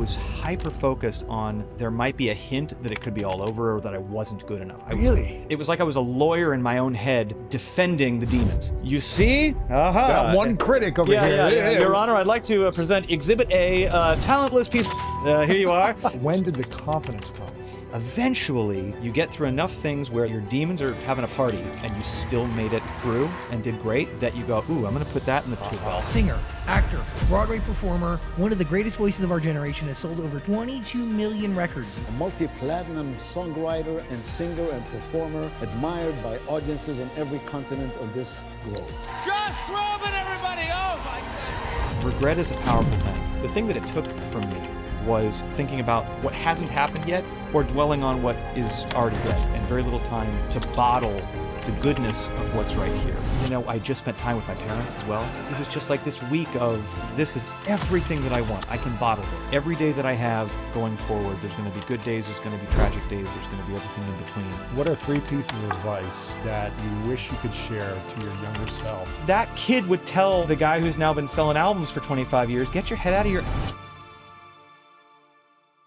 was hyper-focused on there might be a hint that it could be all over or that I wasn't good enough. Really? It was like I was a lawyer in my own head defending the demons. You see? That one critic over here. Yeah. Your Honor, I'd like to present Exhibit A, talentless piece of here you are. When did the confidence come? Eventually, you get through enough things where your demons are having a party and you still made it through and did great that you go, ooh, I'm going to put that in the tool belt. Singer, actor, Broadway performer, one of the greatest voices of our generation, has sold over 22 million records. A multi-platinum songwriter and singer and performer admired by audiences on every continent of this globe. Just Groban, everybody! Oh my God! Regret is a powerful thing. The thing that it took from me was thinking about what hasn't happened yet or dwelling on what is already dead, and very little time to bottle the goodness of what's right here. You know, I just spent time with my parents as well. It was just like this week of, this is everything that I want. I can bottle this. Every day that I have going forward, there's going to be good days, there's going to be tragic days, there's going to be everything in between. What are 3 pieces of advice that you wish you could share to your younger self? That kid would tell the guy who's now been selling albums for 25 years, get your head out of your...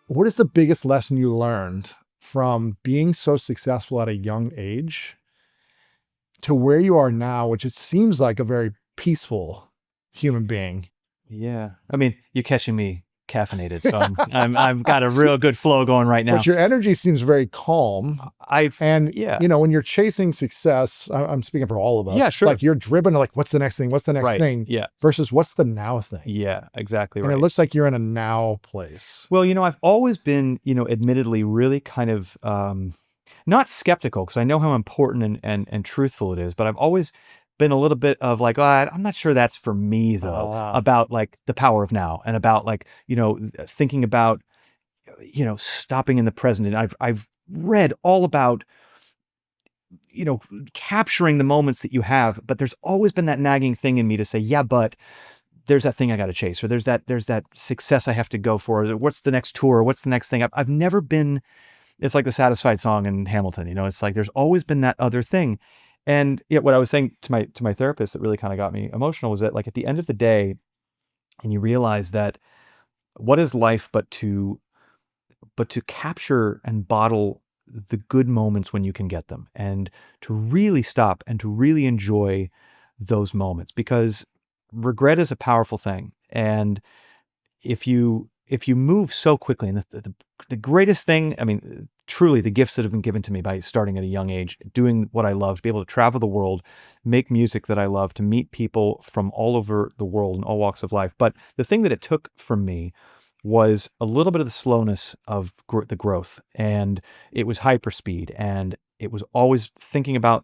What is the biggest lesson you learned from being so successful at a young age to where you are now, which it seems like a very peaceful human being? Yeah. I mean, you're catching me caffeinated, so I've got a real good flow going right now. But your energy seems very calm. You know, when you're chasing success, I'm speaking for all of us. Yeah, it's sure. like you're driven to like, what's the next thing? What's the next thing? Yeah. Versus what's the now thing? Yeah, exactly And right. it looks like you're in a now place. Well, you know, I've always been, you know, admittedly really kind of not skeptical, because I know how important and truthful it is, but I've always been a little bit of like, oh, I'm not sure that's for me though, about like the power of now and about like, you know, thinking about, you know, stopping in the present. And I've read all about, you know, capturing the moments that you have, but there's always been that nagging thing in me to say, yeah, but there's that thing I got to chase, or there's that success I have to go for. Or what's the next tour? What's the next thing? I've never been, it's like the Satisfied song in Hamilton, you know, it's like, there's always been that other thing. And yet what I was saying to my therapist that really kind of got me emotional was that, like, at the end of the day, and you realize that what is life but to capture and bottle the good moments when you can get them, and to really stop and to really enjoy those moments, because regret is a powerful thing. And if you move so quickly, and the greatest thing, I mean, truly the gifts that have been given to me by starting at a young age, doing what I love, to be able to travel the world, make music that I love, to meet people from all over the world in all walks of life. But the thing that it took from me was a little bit of the slowness of the growth, and it was hyperspeed, and it was always thinking about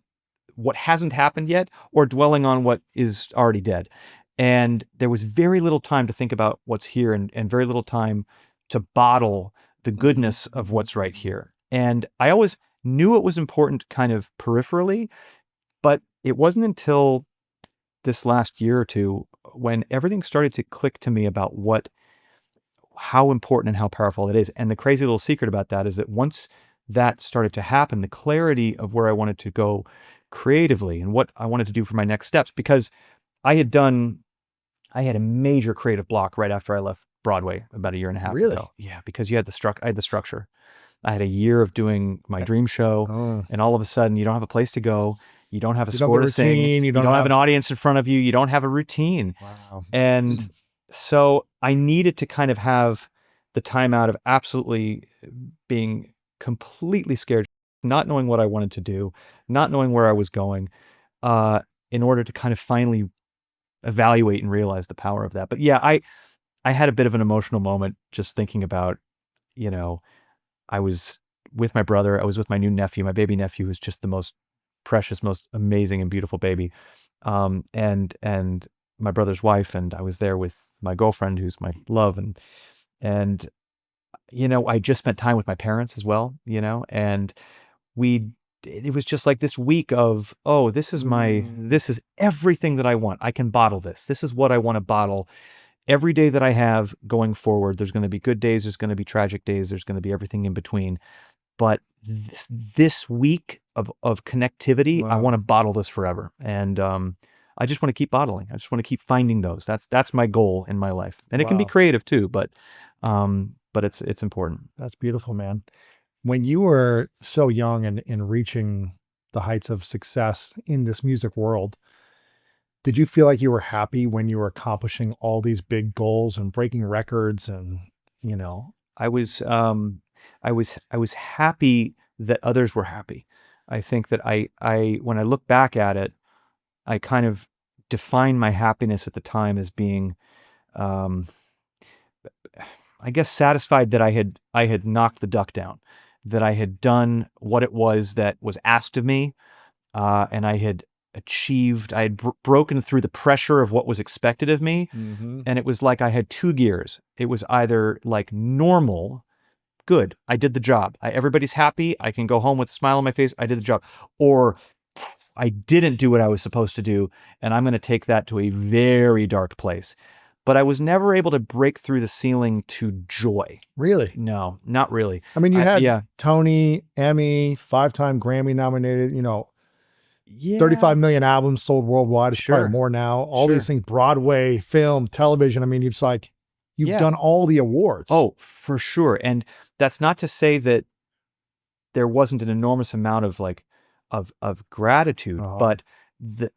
what hasn't happened yet or dwelling on what is already dead. And there was very little time to think about what's here, and very little time to bottle the goodness of what's right here. And I always knew it was important kind of peripherally, but it wasn't until this last year or two when everything started to click to me about how important and how powerful it is. And the crazy little secret about that is that once that started to happen, the clarity of where I wanted to go creatively and what I wanted to do for my next steps, because I had a major creative block right after I left Broadway about 1.5 years Really? ago. Yeah, because I had the structure. I had a year of doing my dream show, and all of a sudden you don't have a place to go. You don't have a score to sing. You don't have an audience in front of you. You don't have a routine. Wow. And so I needed to kind of have the time out of absolutely being completely scared, not knowing what I wanted to do, not knowing where I was going, in order to kind of finally evaluate and realize the power of that. But yeah, I had a bit of an emotional moment just thinking about, you know, I was with my brother, I was with my new nephew, my baby nephew, who's just the most precious, most amazing and beautiful baby. And my brother's wife, and I was there with my girlfriend, who's my love. And, you know, I just spent time with my parents as well, you know, and it was just like this week of, oh, this is everything that I want. I can bottle this. This is what I want to bottle. Every day that I have going forward, there's going to be good days, there's going to be tragic days, there's going to be everything in between. But this week of connectivity, wow. I want to bottle this forever. And I just want to keep bottling. I just want to keep finding those. That's my goal in my life. And it can be creative too, but But it's important. That's beautiful, man. When you were so young and reaching the heights of success in this music world, did you feel like you were happy when you were accomplishing all these big goals and breaking records and, you know? I was happy that others were happy. I think that I when I look back at it, I kind of define my happiness at the time as being, um, I guess, satisfied that I had knocked the duck down, that I had done what it was that was asked of me, and I had achieved. I had broken through the pressure of what was expected of me, Mhm. and it was like I had two gears. It was either like normal, good, I did the job. Everybody's happy. I can go home with a smile on my face. I did the job. Or I didn't do what I was supposed to do, and I'm going to take that to a very dark place. But I was never able to break through the ceiling to joy. Really? No, not really. I mean, you had Yeah. Tony, Emmy, 5-time Grammy nominated, Yeah. 35 million albums sold worldwide. It's probably Sure. more now. All Sure. these things, Broadway, film, television. I mean, you've Yeah. done all the awards. Oh, for sure. And that's not to say that there wasn't an enormous amount of of gratitude, Uh-huh. but the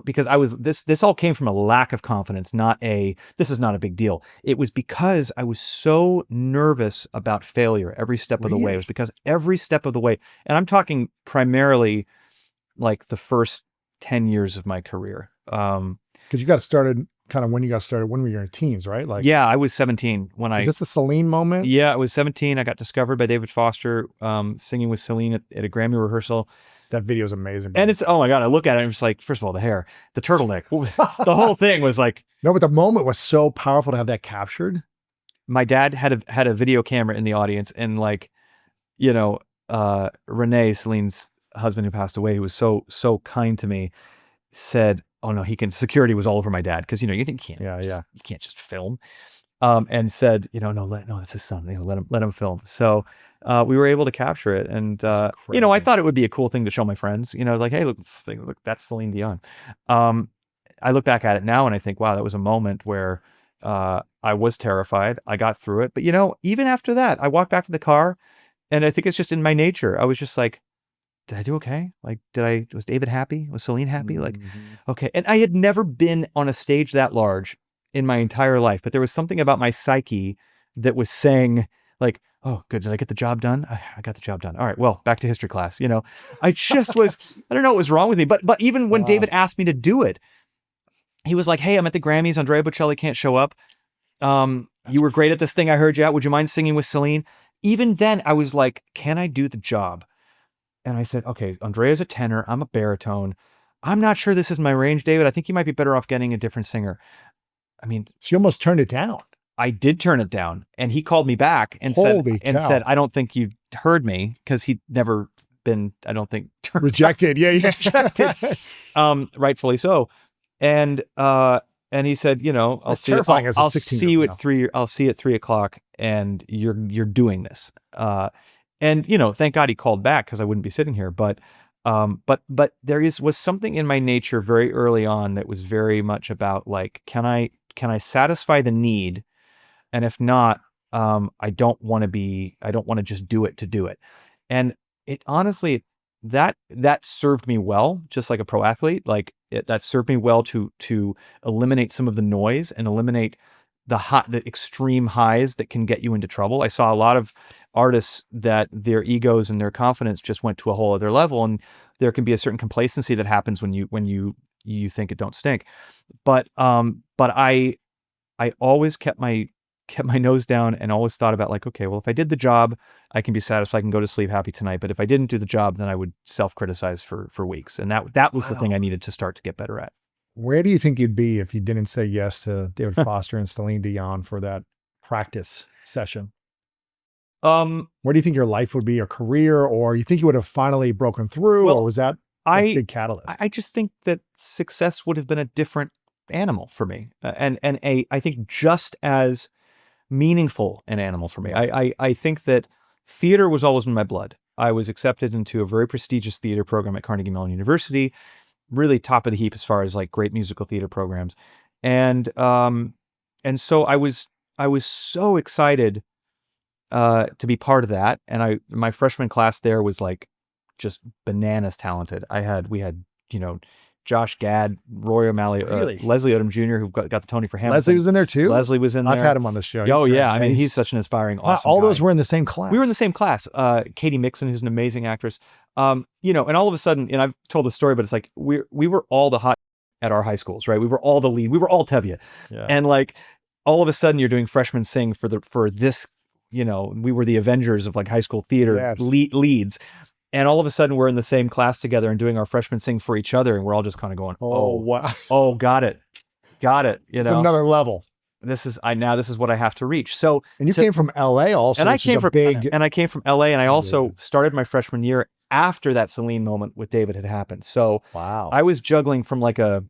because this all came from a lack of confidence, not this is not a big deal. It was because I was so nervous about failure every step of the way. It Really? was because every step of the way, and I'm talking primarily like the first 10 years of my career. Because you got started kind of when you got started, when we were in teens, right? Like, Yeah, I was 17 when is this the Celine moment? yeah, I was 17. I got discovered by David Foster, singing with Celine at a Grammy rehearsal. That video is amazing. bro. And it's, oh my God, I look at it and I'm just like, first of all, the hair, the turtleneck, the whole thing was like, No, but the moment was so powerful to have that captured. my dad had a video camera in the audience, and like, Renee, Celine's husband who passed away, who was so kind to me, said, oh no, security was all over my dad. Cause you can't, you can't just film. And said, no, that's his son, let him film. So, we were able to capture it. And, I incredible. thought it would be a cool thing to show my friends, like, hey, look, this thing, look, that's Celine Dion. I look back at it now and I think, wow, that was a moment where, I was terrified. I got through it. But even after that, I walked back to the car, and I think it's just in my nature. I was just like, did I do okay? Like, was David happy? Was Celine happy? Like, okay. And I had never been on a stage that large in my entire life, but there was something about my psyche that was saying like, oh, good. Did I get the job done? I got the job done. All right. Well, back to history class. I just was, I don't know what was wrong with me, but even when Wow. David asked me to do it, he was like, hey, I'm at the Grammys. Andrea Bocelli can't show up. You were great at this thing I heard you at. Would you mind singing with Celine? Even then I was like, can I do the job? And I said, okay, Andrea's a tenor. I'm a baritone. I'm not sure this is my range, David. I think you might be better off getting a different singer. I mean, She almost turned it down. I did turn it down, and he called me back and Holy said, cow. I don't think you heard me, because he'd never been, I don't think, turned Rejected. Yeah. Rejected. Rightfully so. And he said, I'll That's see terrifying as a I'll 16-year-old see you now. at 3. I'll see you at 3:00, and you're doing this. And thank God he called back, because I wouldn't be sitting here. But there was something in my nature very early on that was very much about like, can I satisfy the need? And if not, I don't want to just do it to do it. And it honestly, that served me well, just like a pro athlete. Like that served me well to eliminate some of the noise and eliminate the extreme highs that can get you into trouble. I saw a lot of artists that their egos and their confidence just went to a whole other level, and there can be a certain complacency that happens when you think it don't stink. But I always kept my nose down and always thought about like, okay, well, if I did the job, I can be satisfied. I can go to sleep happy tonight. But if I didn't do the job, then I would self-criticize for weeks. And that was the thing I needed to start to get better at. Where do you think you'd be if you didn't say yes to David Foster and Celine Dion for that practice session? Where do you think your life would be, or career, or you think you would have finally broken through, Well, or was that a big catalyst? I just think that success would have been a different animal for me, and I think just as meaningful an animal for me. I think that theater was always in my blood. I was accepted into a very prestigious theater program at Carnegie Mellon University, really top of the heap as far as like great musical theater programs. And so I was I was so excited to be part of that. And my freshman class there was like just bananas talented. We had, Josh Gad, Roy O'Malley, Really? Leslie Odom Jr., who got the Tony for Hamilton. Leslie was in there too? Leslie was in there. I've had him on the show. Oh, He's yeah. great. I mean, he's such an inspiring, awesome all guy. those were in the same class. We were in the same class. Katie Mixon, who's an amazing actress. And all of a sudden, and I've told the story, but it's like we were all the hot at our high schools, right? We were all the lead. We were all Tevye. Yeah. And like all of a sudden you're doing freshman sing for this, we were the Avengers of like high school theater Yes. leads. And all of a sudden we're in the same class together and doing our freshman sing for each other. And we're all just kind of going, wow. oh, got it. It's another level. This is what I have to reach. So, and you came from LA also, and I which came is from big. and I came from LA, and I also started my freshman year after that Celine moment with David had happened. So Wow. I was juggling from like a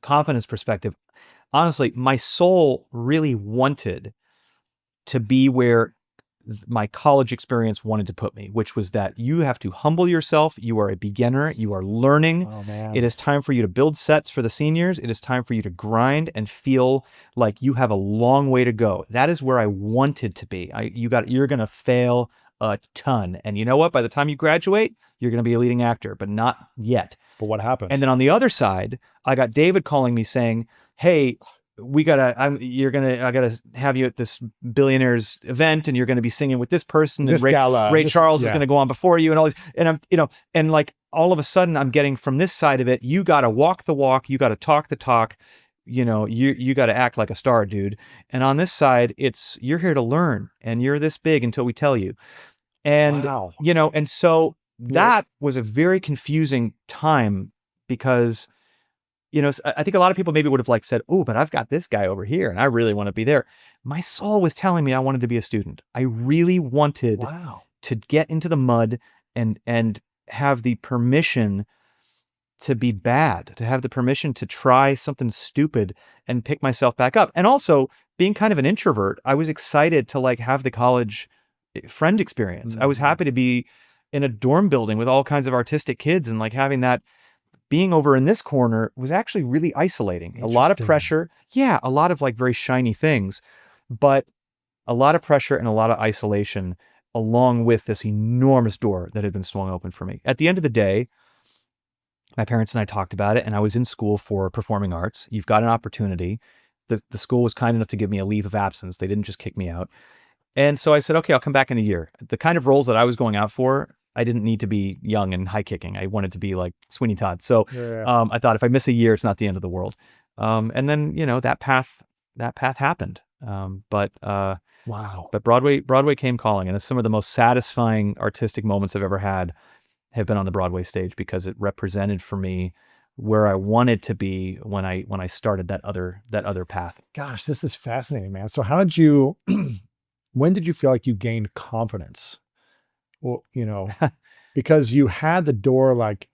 confidence perspective. Honestly, my soul really wanted to be where my college experience wanted to put me, which was that you have to humble yourself. You are a beginner. You are learning. Oh, man. It is time for you to build sets for the seniors. It is time for you to grind and feel like you have a long way to go. That is where I wanted to be. You're going to fail a ton. And you know what? By the time you graduate, you're going to be a leading actor, but not yet. But what happened? And then on the other side, I got David calling me saying, hey, I gotta have you at this billionaires event, and you're gonna be singing with this person, and Ray Charles is gonna go on before you, and all these, and I'm, and like all of a sudden I'm getting from this side of it, you gotta walk the walk, you gotta talk the talk, you gotta act like a star, dude. And on this side, you're here to learn, and you're this big until we tell you. And wow. And so that was a very confusing time because I think a lot of people maybe would have like said, oh, but I've got this guy over here and I really want to be there. My soul was telling me I wanted to be a student. I really wanted to get into the mud and have the permission to be bad, to have the permission to try something stupid and pick myself back up. And also being kind of an introvert, I was excited to like have the college friend experience. I was happy to be in a dorm building with all kinds of artistic kids, and like having that. Being over in this corner was actually really isolating. A lot of pressure. Yeah, a lot of like very shiny things, but a lot of pressure and a lot of isolation along with this enormous door that had been swung open for me. At the end of the day, my parents and I talked about it, and I was in school for performing arts. You've got an opportunity. The school was kind enough to give me a leave of absence. They didn't just kick me out. And so I said, okay, I'll come back in a year. The kind of roles that I was going out for, I didn't need to be young and high kicking. I wanted to be like Sweeney Todd. So I thought if I miss a year, it's not the end of the world. And then, that path happened. But Broadway came calling, and it's some of the most satisfying artistic moments I've ever had have been on the Broadway stage, because it represented for me where I wanted to be when I started that other path. Gosh, this is fascinating, man. So when did you feel like you gained confidence? Well, because you had the door like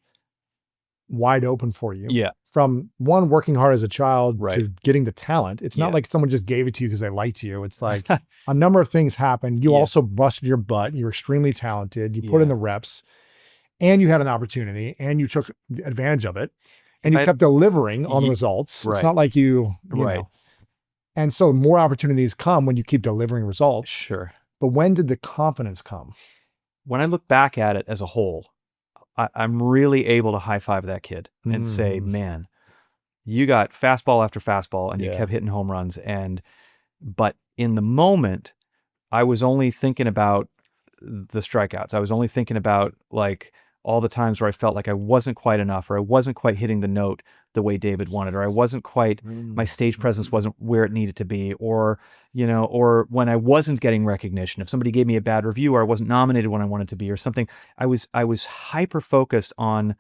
wide open for you. Yeah. From one, working hard as a child Right. to getting the talent. It's not like someone just gave it to you because they liked you. It's like a number of things happened. You also busted your butt. You're extremely talented. You put in the reps, and you had an opportunity, and you took advantage of it, and you kept delivering on the results. It's not like you know. And so more opportunities come when you keep delivering results. Sure. But when did the confidence come? When I look back at it as a whole, I'm really able to high five that kid and say, man, you got fastball after fastball, and you kept hitting home runs. But in the moment, I was only thinking about the strikeouts. I was only thinking about like all the times where I felt like I wasn't quite enough, or I wasn't quite hitting the note the way David wanted, or I wasn't quite, my stage presence wasn't where it needed to be, or when I wasn't getting recognition, if somebody gave me a bad review, or I wasn't nominated when I wanted to be, or something. I was hyper focused on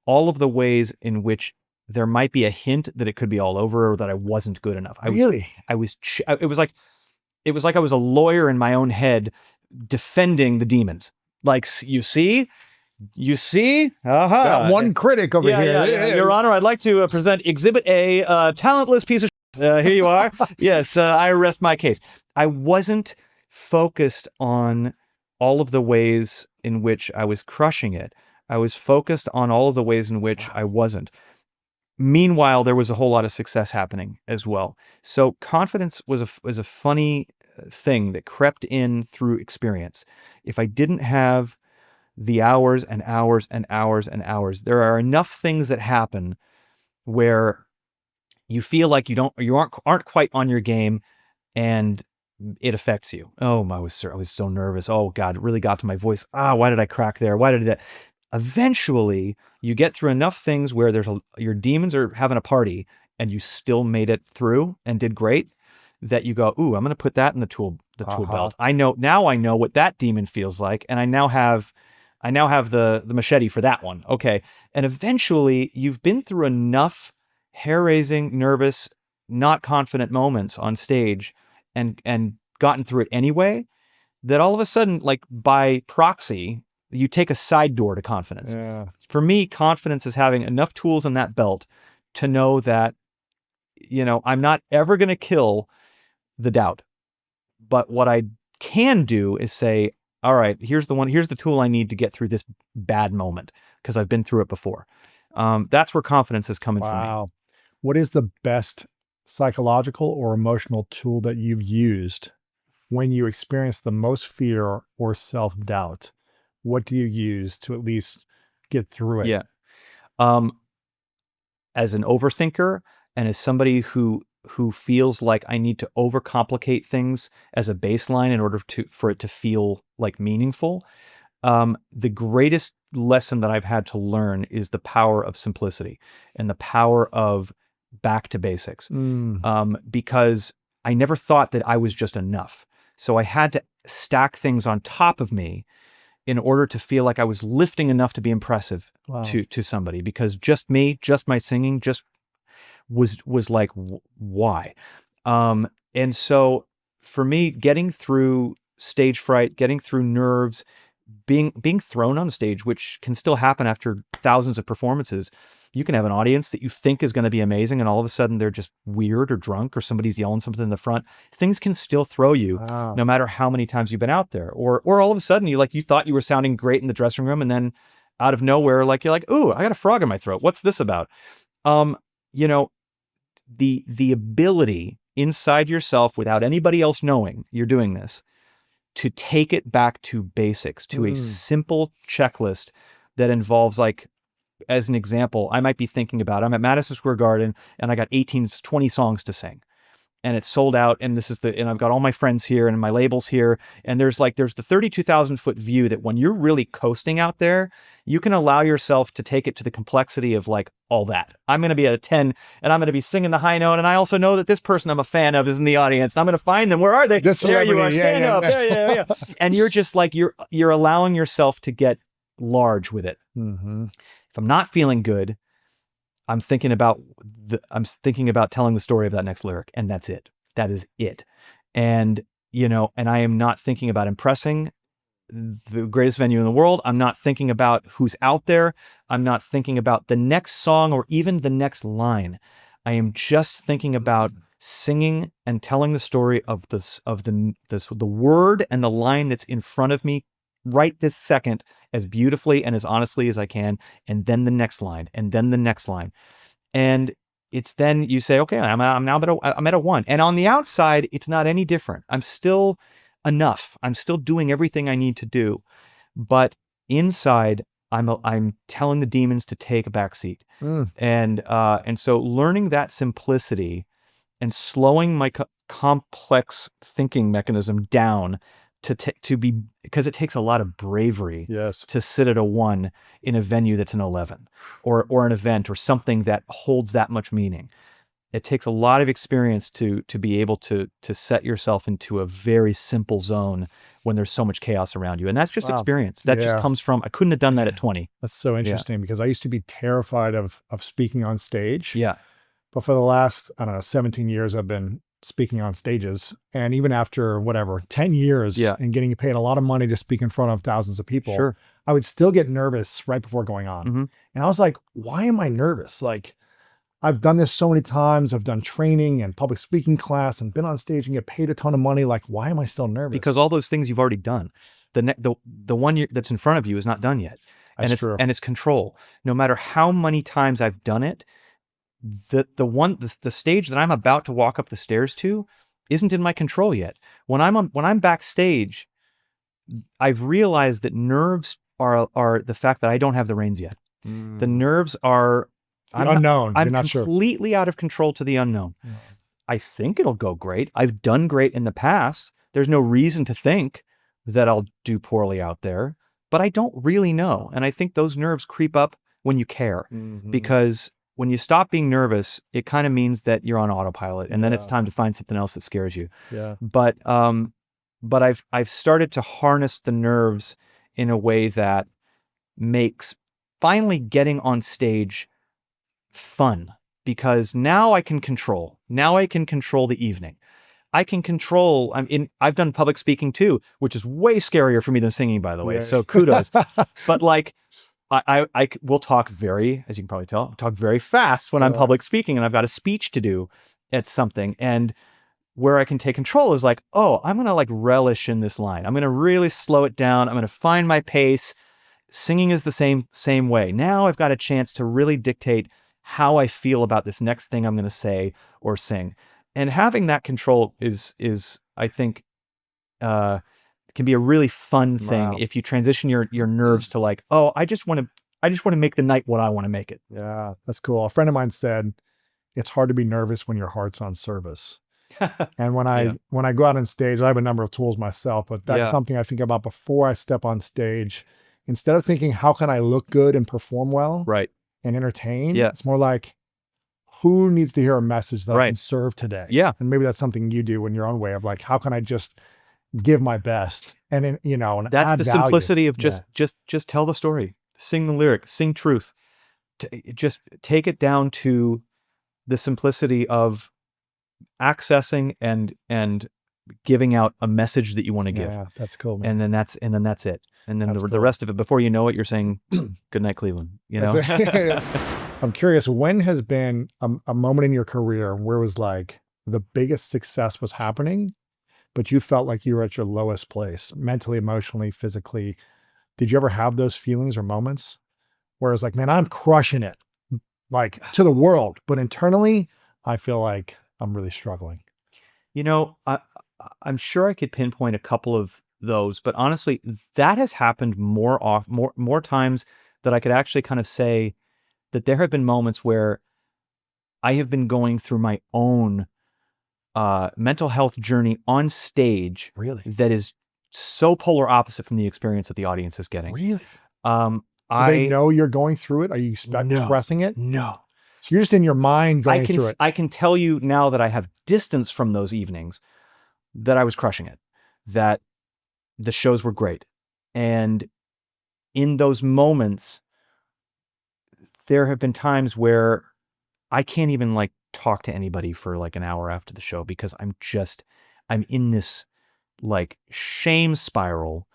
all of the ways in which there might be a hint that it could be all over, or that I wasn't good enough. It was like I was a lawyer in my own head defending the demons. Like, you see, Got one critic over here. Yeah. Your Honor, I'd like to present Exhibit A, talentless piece of shit. Here you are. Yes, I rest my case. I wasn't focused on all of the ways in which I was crushing it. I was focused on all of the ways in which I wasn't. Meanwhile, there was a whole lot of success happening as well. So confidence was a funny thing that crept in through experience. If I didn't have the hours and hours and hours and hours, there are enough things that happen where you feel like you aren't quite on your game, and it affects you. Oh, I was so nervous. Oh God, it really got to my voice. Why did I crack there? Why did that? Eventually, you get through enough things where your demons are having a party, and you still made it through and did great. That you go, ooh, I'm going to put that in the tool belt. I know what that demon feels like, and I now have the machete for that one. Okay, and eventually, you've been through enough hair-raising, nervous, not confident moments on stage, and gotten through it anyway, that all of a sudden, like by proxy, you take a side door to confidence. Yeah. For me, confidence is having enough tools in that belt to know that, I'm not ever going to kill the doubt. But what I can do is say, all right, here's the tool I need to get through this bad moment because I've been through it before. That's where confidence is coming from me. Wow. What is the best psychological or emotional tool that you've used when you experience the most fear or self-doubt? What do you use to at least get through it? Yeah. As an overthinker and as somebody who feels like I need to overcomplicate things as a baseline in order for it to feel like meaningful, the greatest lesson that I've had to learn is the power of simplicity and the power of back to basics. Because I never thought that I was just enough. So I had to stack things on top of me in order to feel like I was lifting enough to be impressive to somebody, because just me, just my singing, just was like, why? And so for me, getting through stage fright, getting through nerves, being thrown on stage, which can still happen after thousands of performances. You can have an audience that you think is going to be amazing, and all of a sudden they're just weird or drunk, or somebody's yelling something in the front. Things can still throw you no matter how many times you've been out there. Or all of a sudden you thought you were sounding great in the dressing room, and then out of nowhere, you're like, ooh, I got a frog in my throat. What's this about? The ability inside yourself, without anybody else knowing you're doing this, to take it back to basics, to a simple checklist that involves, like, as an example, I might be thinking about, I'm at Madison Square Garden and I got 20 songs to sing, and it's sold out. And and I've got all my friends here and my labels here. And there's the 32,000 foot view that when you're really coasting out there, you can allow yourself to take it to the complexity of like all that. I'm going to be at a 10 and I'm going to be singing the high note. And I also know that this person I'm a fan of is in the audience. And I'm going to find them. Where are they? There you are. Stand up. Yeah. And you're just like, you're allowing yourself to get large with it. If I'm not feeling good, I'm thinking about telling the story of that next lyric, and that's it. That is it. And I am not thinking about impressing the greatest venue in the world. I'm not thinking about who's out there. I'm not thinking about the next song or even the next line. I am just thinking about singing and telling the story of the word and the line that's in front of me right this second, as beautifully and as honestly as I can, and then the next line, and then the next line. And it's then you say, okay, I'm at a 1. And on the outside, it's not any different. I'm still enough. I'm still doing everything I need to do. But inside, I'm telling the demons to take a back seat. And so learning that simplicity and slowing my complex thinking mechanism down to be, because it takes a lot of bravery to sit at a 1 in a venue that's an 11 or an event or something that holds that much meaning. It takes a lot of experience to be able to set yourself into a very simple zone when there's so much chaos around you. And that's just experience. That just comes from, I couldn't have done that at 20. That's so interesting because I used to be terrified of speaking on stage. Yeah. But for the last, 17 years, I've been speaking on stages. And even after 10 years and getting paid a lot of money to speak in front of thousands of people, I would still get nervous right before going on. And I was like, why am I nervous? Like, I've done this so many times. I've done training and public speaking class and been on stage and get paid a ton of money. Like, why am I still nervous? Because all those things you've already done. The one that's in front of you is not done yet. That's true. And it's control. No matter how many times I've done it, the stage that I'm about to walk up the stairs to isn't in my control yet. When I'm backstage, I've realized that nerves are the fact that I don't have the reins yet. The nerves are Unknown. I'm You're not sure. completely out of control to the unknown. Yeah. I think it'll go great. I've done great in the past. There's no reason to think that I'll do poorly out there, but I don't really know. And I think those nerves creep up when you care, because when you stop being nervous, it kind of means that you're on autopilot, and then it's time to find something else that scares you. Yeah. But I've started to harness the nerves in a way that makes finally getting on stage fun, because now I can control. Now I can control the evening. I can control. I've done public speaking too, which is way scarier for me than singing, by the way. Yeah. So kudos. But like, I will talk as you can probably tell, talk very fast when I'm public speaking, and I've got a speech to do at something. And where I can take control is like, oh, I'm going to like relish in this line. I'm going to really slow it down. I'm going to find my pace. Singing is the same way. Now I've got a chance to really dictate how I feel about this next thing I'm going to say or sing. And having that control is I think, can be a really fun thing if you transition your nerves to like, oh, I just want to make the night what I want to make it. Yeah, that's cool. A friend of mine said, it's hard to be nervous when your heart's on service. And when I go out on stage, I have a number of tools myself, but that's something I think about before I step on stage. Instead of thinking, how can I look good and perform well and entertain? It's more like, who needs to hear a message that I can serve today? Yeah. And maybe that's something you do in your own way of like, how can I just give my best? And then, and that's add the value. simplicity of just tell the story, sing the lyric, sing truth. Just take it down to the simplicity of accessing and giving out a message that you want to give. Yeah, that's cool, man. And then that's it. And then the cool. rest of it, before you know it, you're saying, good night, Cleveland, I'm curious, when has been a moment in your career where it was like the biggest success was happening, but you felt like you were at your lowest place, mentally, emotionally, physically? Did you ever have those feelings or moments where it's like, man, I'm crushing it, like to the world, but internally, I feel like I'm really struggling? I'm sure I could pinpoint a couple of those, but honestly, that has happened more times that I could actually kind of say that there have been moments where I have been going through my own mental health journey on stage. Really? That is so polar opposite from the experience that the audience is getting. Really? Do they know you're going through it? Are you expressing it? No. So you're just in your mind going through it. I can tell you now that I have distance from those evenings that I was crushing it, that the shows were great. And in those moments, there have been times where I can't even like talk to anybody for like an hour after the show, because I'm in this like shame spiral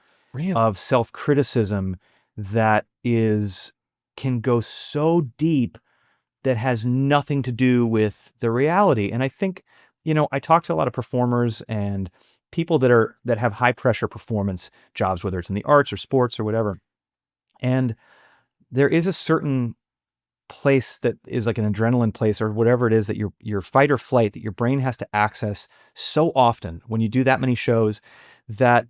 of self-criticism that can go so deep, that has nothing to do with the reality. And I think, I talk to a lot of performers and people that have high pressure performance jobs, whether it's in the arts or sports or whatever. And there is a certain place that is like an adrenaline place or whatever it is that your fight or flight that your brain has to access so often when you do that many shows, that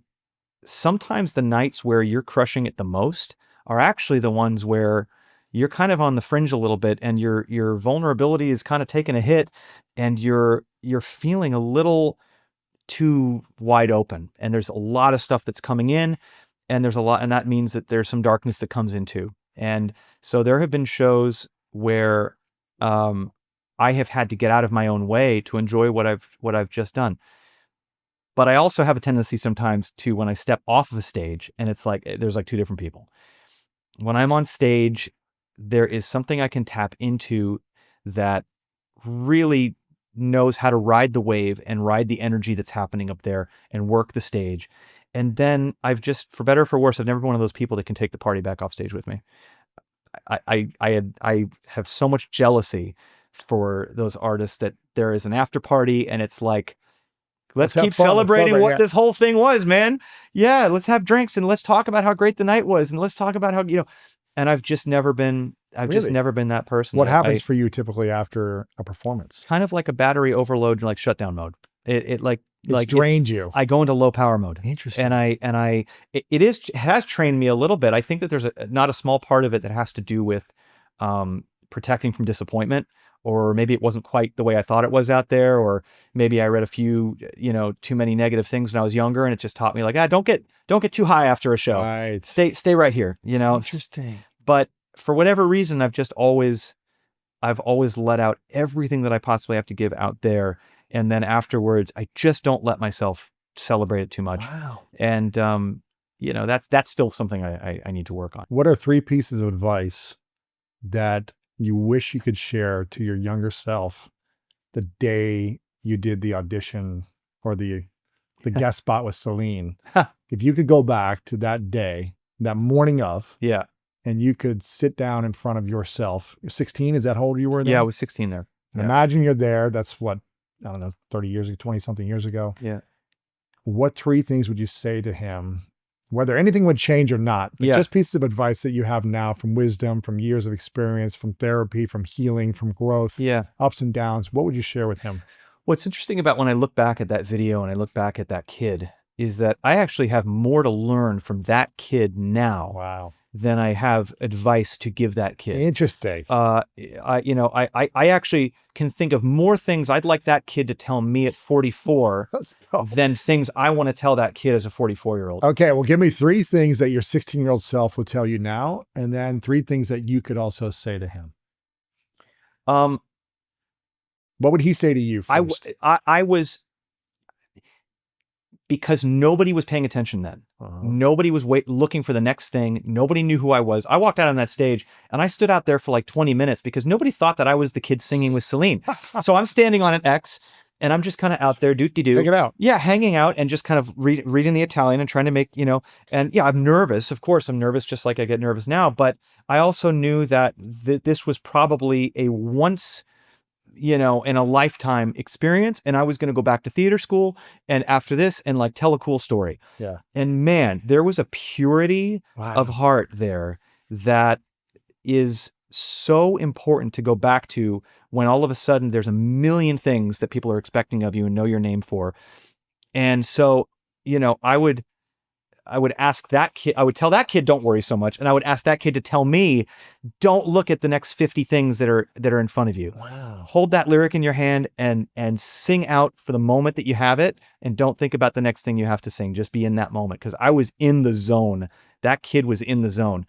sometimes the nights where you're crushing it the most are actually the ones where you're kind of on the fringe a little bit, and your vulnerability is kind of taking a hit, and you're feeling a little too wide open, and there's a lot of stuff that's coming in, and that means that there's some darkness that comes into. And so there have been shows where I have had to get out of my own way to enjoy what I've just done. But I also have a tendency sometimes to, when I step off of a stage, and it's like there's like two different people. When I'm on stage, there is something I can tap into that really knows how to ride the wave and ride the energy that's happening up there and work the stage. And then I've just, for better or for worse, I've never been one of those people that can take the party back off stage with me. I have so much jealousy for those artists that there is an after party and it's like, let's keep celebrating what this whole thing was, man. Yeah, let's have drinks and let's talk about how great the night was and let's talk about how, and I've just never been I've just Really? never been that person. What happens I for you typically after a performance? kind of like a battery overload, like shutdown mode. It It's drained you. I go into low power mode. Interesting. And it has trained me a little bit. I think that there's not a small part of it that has to do with protecting from disappointment, or maybe it wasn't quite the way I thought it was out there, or maybe I read a few, too many negative things when I was younger, and it just taught me like, don't get too high after a show. Right. Stay right here, Interesting. But for whatever reason, I've always let out everything that I possibly have to give out there. And then afterwards, I just don't let myself celebrate it too much. Wow. And, that's still something I need to work on. What are 3 pieces of advice that you wish you could share to your younger self the day you did the audition or the guest spot with Celine? If you could go back to that day, that morning of, Yeah. and you could sit down in front of yourself. 16, is that how old you were then? Yeah, I was 16 there. And Yeah. imagine you're there. That's what, I don't know, 30 years ago, 20 something years ago. Yeah. What 3 things would you say to him, whether anything would change or not, but Yeah. just pieces of advice that you have now from wisdom, from years of experience, from therapy, from healing, from growth, Yeah. ups and downs? What would you share with him? What's interesting about when I look back at that video and I look back at that kid is that I actually have more to learn from that kid now Wow. than I have advice to give that kid. Interesting. I actually can think of more things I'd like that kid to tell me at 44 Let's go. than things I want to tell that kid as a 44-year-old. Okay, well, give me 3 things that your 16-year-old self would tell you now, and then 3 things that you could also say to him. What would he say to you first? I was, because nobody was paying attention then. Nobody was looking for the next thing. Nobody knew who I was. I walked out on that stage and I stood out there for like 20 minutes because nobody thought that I was the kid singing with Celine. So I'm standing on an X and I'm just kind of out there, doot-de-doo. Hanging out. Yeah, hanging out and just kind of reading the Italian and trying to make, and yeah, I'm nervous. Of course, I'm nervous just like I get nervous now. But I also knew that this was probably a once in a lifetime experience. And I was going to go back to theater school and after this and like tell a cool story. Yeah. And man, there was a purity of heart there that is so important to go back to when all of a sudden there's a million things that people are expecting of you and know your name for. And so, I would ask that kid, I would tell that kid, don't worry so much. And I would ask that kid to tell me, don't look at the next 50 things that are in front of you. Wow. Hold that lyric in your hand and sing out for the moment that you have it. And don't think about the next thing you have to sing. Just be in that moment. Cause I was in the zone. That kid was in the zone.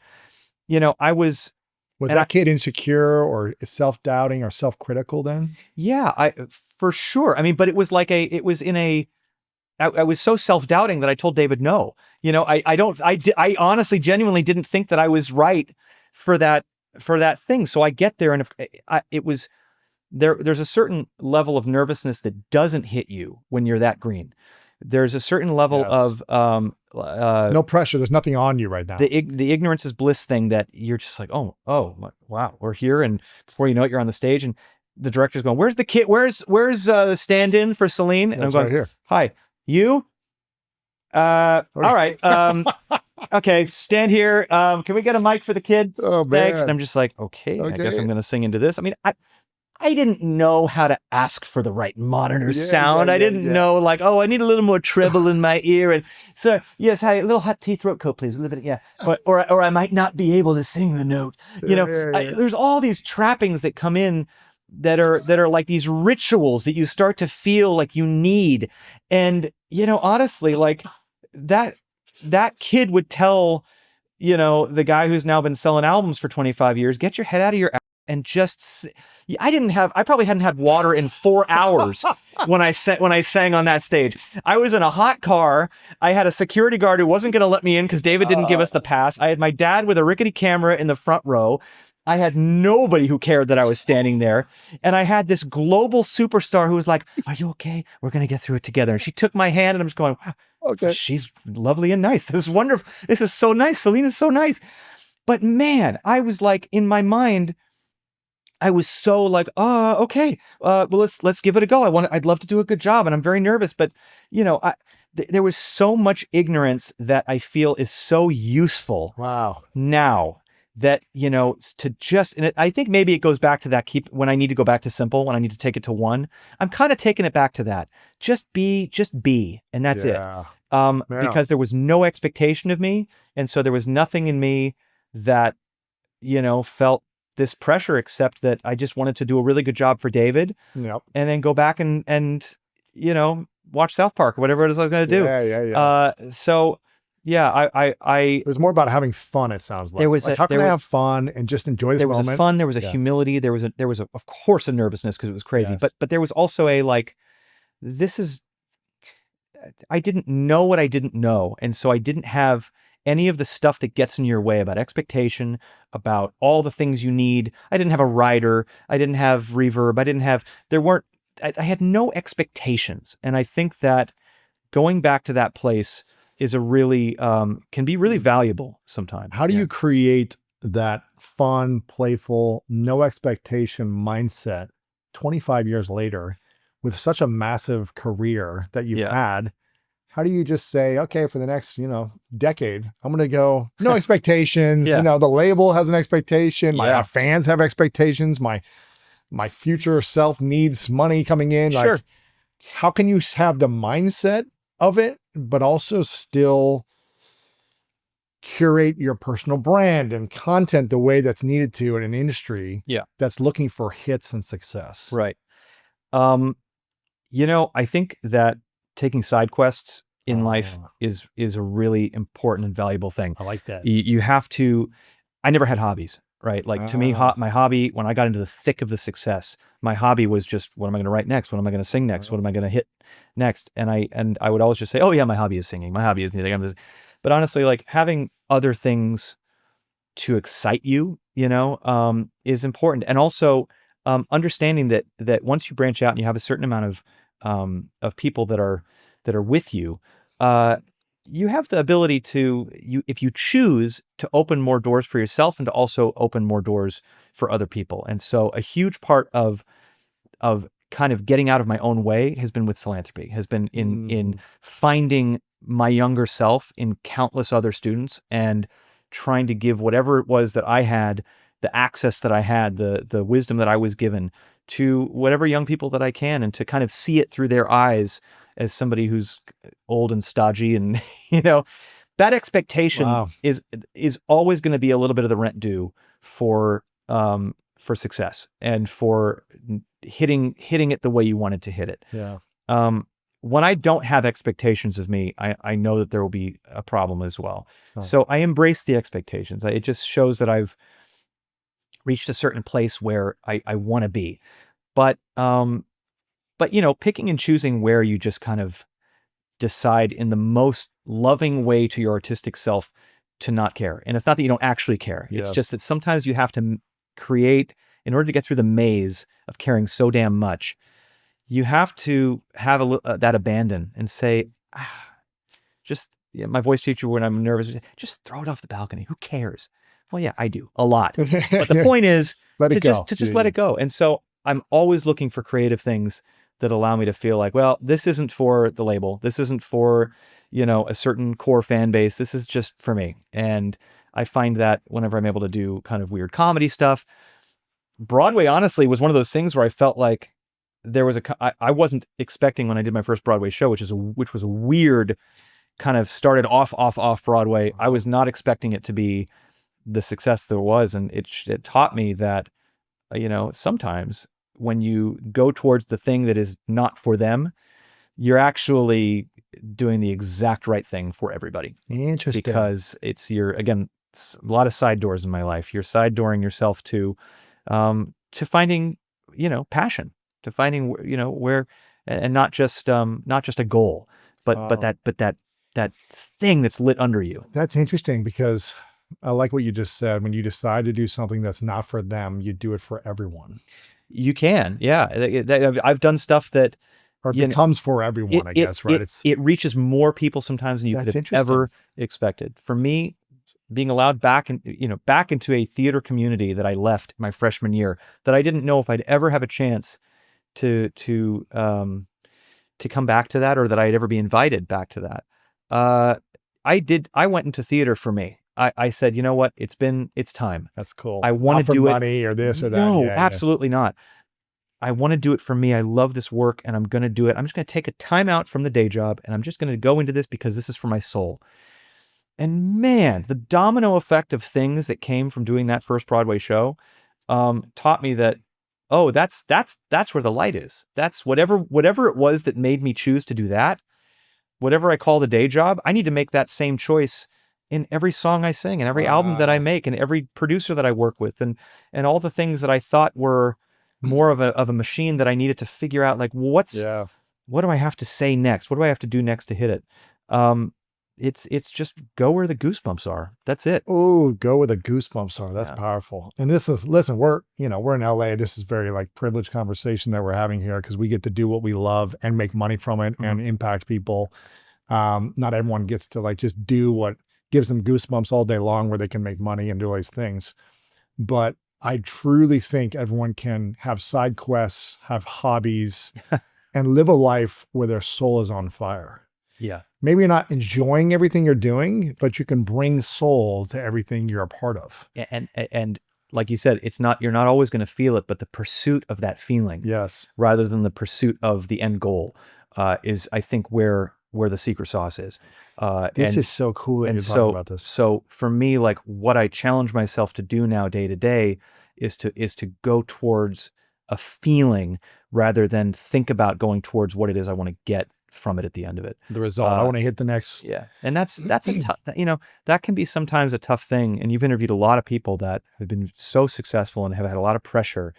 Was that kid insecure or self-doubting or self-critical then? Yeah, for sure. I mean, but it was like I was so self-doubting that I told David no. I honestly, genuinely didn't think that I was right for that thing. So I get there, and there's a certain level of nervousness that doesn't hit you when you're that green. There's a certain level of no pressure. There's nothing on you right now. The ignorance is bliss thing that you're just like, oh, wow, we're here, and before you know it, you're on the stage, and the director's going, "Where's the kid? Where's the stand-in for Celine?" And That's I'm going, right here. "Hi, you? All right. Okay, stand here. Can we get a mic for the kid? Oh, man. Thanks." And I'm just like, okay, I guess I'm going to sing into this. I mean, I didn't know how to ask for the right monitor sound. I didn't know like, oh, I need a little more treble in my ear. And so, yes, hi, a little hot tea throat coat, please. A little bit, yeah. Or I might not be able to sing the note. There's all these trappings that come in that are like these rituals that you start to feel like you need. And, honestly, like that kid would tell, the guy who's now been selling albums for 25 years, get your head out of your ass and just, I probably hadn't had water in 4 hours when I sang on that stage. I was in a hot car. I had a security guard who wasn't going to let me in because David didn't give us the pass. I had my dad with a rickety camera in the front row. I had nobody who cared that I was standing there. And I had this global superstar who was like, "Are you okay? We're going to get through it together." And she took my hand and I'm just going, wow, okay, she's lovely and nice. This is wonderful. This is so nice. Celine is so nice. But man, I was like, in my mind, I was so like, oh, okay, well, let's give it a go. I'd love to do a good job. And I'm very nervous, but there was so much ignorance that I feel is so useful Wow. now. that, you know, to just, and I think maybe it goes back to that, when I need to go back to simple, when I need to take it to one, I'm kind of taking it back to that. Just be, and that's it. Yeah. Because there was no expectation of me. And so there was nothing in me that, you know, felt this pressure, except that I just wanted to do a really good job for David, Yep. and then go back and, you know, watch South Park or whatever it is I was going to do. Yeah. So yeah, It was more about having fun, it sounds like. There was like, how can I have fun and just enjoy this there was moment? a fun, there was a humility, there was of course a nervousness because it was crazy, Yes. but there was also a like, I didn't know what I didn't know, and so I didn't have any of the stuff that gets in your way about expectation, about all the things you need. I didn't have a rider, I didn't have reverb, I had no expectations, and I think that going back to that place is a really can be really valuable sometimes. How do you create that fun, playful, no expectation mindset 25 years later with such a massive career that you've had? How do you just say, okay, for the next, you know, decade, I'm going to go no expectations. You know, the label has an expectation. My fans have expectations. My future self needs money coming in. Sure. Like, how can you have the mindset of it, but also still curate your personal brand and content the way that's needed to in an industry that's looking for hits and success? Right. You know, I think that taking side quests in life is a really important and valuable thing. I like that. You have to, I never had hobbies, right? Like to me, my hobby, when I got into the thick of the success, my hobby was just, what am I going to write next? What am I going to sing next? What am I going to hit next? And I would always just say, oh yeah, my hobby is singing. My hobby is music. But honestly, like having other things to excite you, you know, is important. And also understanding that once you branch out and you have a certain amount of people that are with you, you have the ability to, if you choose, to open more doors for yourself and to also open more doors for other people. And so a huge part of kind of getting out of my own way has been with philanthropy, has been in finding my younger self in countless other students and trying to give whatever it was that I had, the access that I had, the wisdom that I was given to whatever young people that I can, and to kind of see it through their eyes as somebody who's old and stodgy. And, you know, that expectation is always going to be a little bit of the rent due for success and for hitting it the way you wanted to hit it. Yeah. When I don't have expectations of me, I know that there will be a problem as well. Oh. So I embrace the expectations. It just shows that I've reached a certain place where I want to be. But you know, picking and choosing where you just kind of decide in the most loving way to your artistic self to not care. And it's not that you don't actually care. It's just that sometimes you have to create, in order to get through the maze of caring so damn much, you have to have that abandon and say, my voice teacher, when I'm nervous, just throw it off the balcony. Who cares? Well, yeah, I do a lot. But the point is to just let it go. And so I'm always looking for creative things that allow me to feel like, well, this isn't for the label. This isn't for, you know, a certain core fan base. This is just for me. And I find that whenever I'm able to do kind of weird comedy stuff, Broadway honestly was one of those things where I felt like there was I wasn't expecting, when I did my first Broadway show, which was a weird kind of started off Broadway. I was not expecting it to be the success there was. And it taught me that, you know, sometimes when you go towards the thing that is not for them, you're actually doing the exact right thing for everybody. Interesting. Because it's it's a lot of side doors in my life. You're side dooring yourself to finding, you know, passion, to finding, you know, where, and not just a goal, but that thing that's lit under you. That's interesting, because I like what you just said. When you decide to do something that's not for them, you do it for everyone. You can, yeah. I've done stuff that, or it becomes for everyone, I guess, right? It reaches more people sometimes than you could have ever expected. For me, being allowed back into a theater community that I left my freshman year, that I didn't know if I'd ever have a chance to come back to that, or that I'd ever be invited back to that. I went into theater for me. I said, you know what? It's time. That's cool. I want Not to for do it. money or this or that. No, Yeah, absolutely not. I want to do it for me. I love this work and I'm going to do it. I'm just going to take a time out from the day job and I'm just going to go into this because this is for my soul. And man, the domino effect of things that came from doing that first Broadway show taught me that, oh, that's where the light is. That's whatever it was that made me choose to do that. Whatever I call the day job, I need to make that same choice in every song I sing and every album that I make and every producer that I work with and all the things that I thought were more of a machine that I needed to figure out, like, what do I have to say next? What do I have to do next to hit it? It's just go where the goosebumps are. That's it. Oh, go where the goosebumps are. That's Yeah. powerful. And this is, listen, we're in LA. This is very like privileged conversation that we're having here because we get to do what we love and make money from it and impact people. Not everyone gets to like just do what gives them goosebumps all day long where they can make money and do all these things. But I truly think everyone can have side quests, have hobbies, and live a life where their soul is on fire. Yeah. Maybe you're not enjoying everything you're doing, but you can bring soul to everything you're a part of. And like you said, you're not always going to feel it, but the pursuit of that feeling, Yes. rather than the pursuit of the end goal, is, I think, where the secret sauce is. This is so cool that you're talking about this. So for me, like what I challenge myself to do now day to day is to go towards a feeling rather than think about going towards what it is I want to get from it at the end of it. The result. I want to hit the next. Yeah. And that's a tough, that can be sometimes a tough thing. And you've interviewed a lot of people that have been so successful and have had a lot of pressure.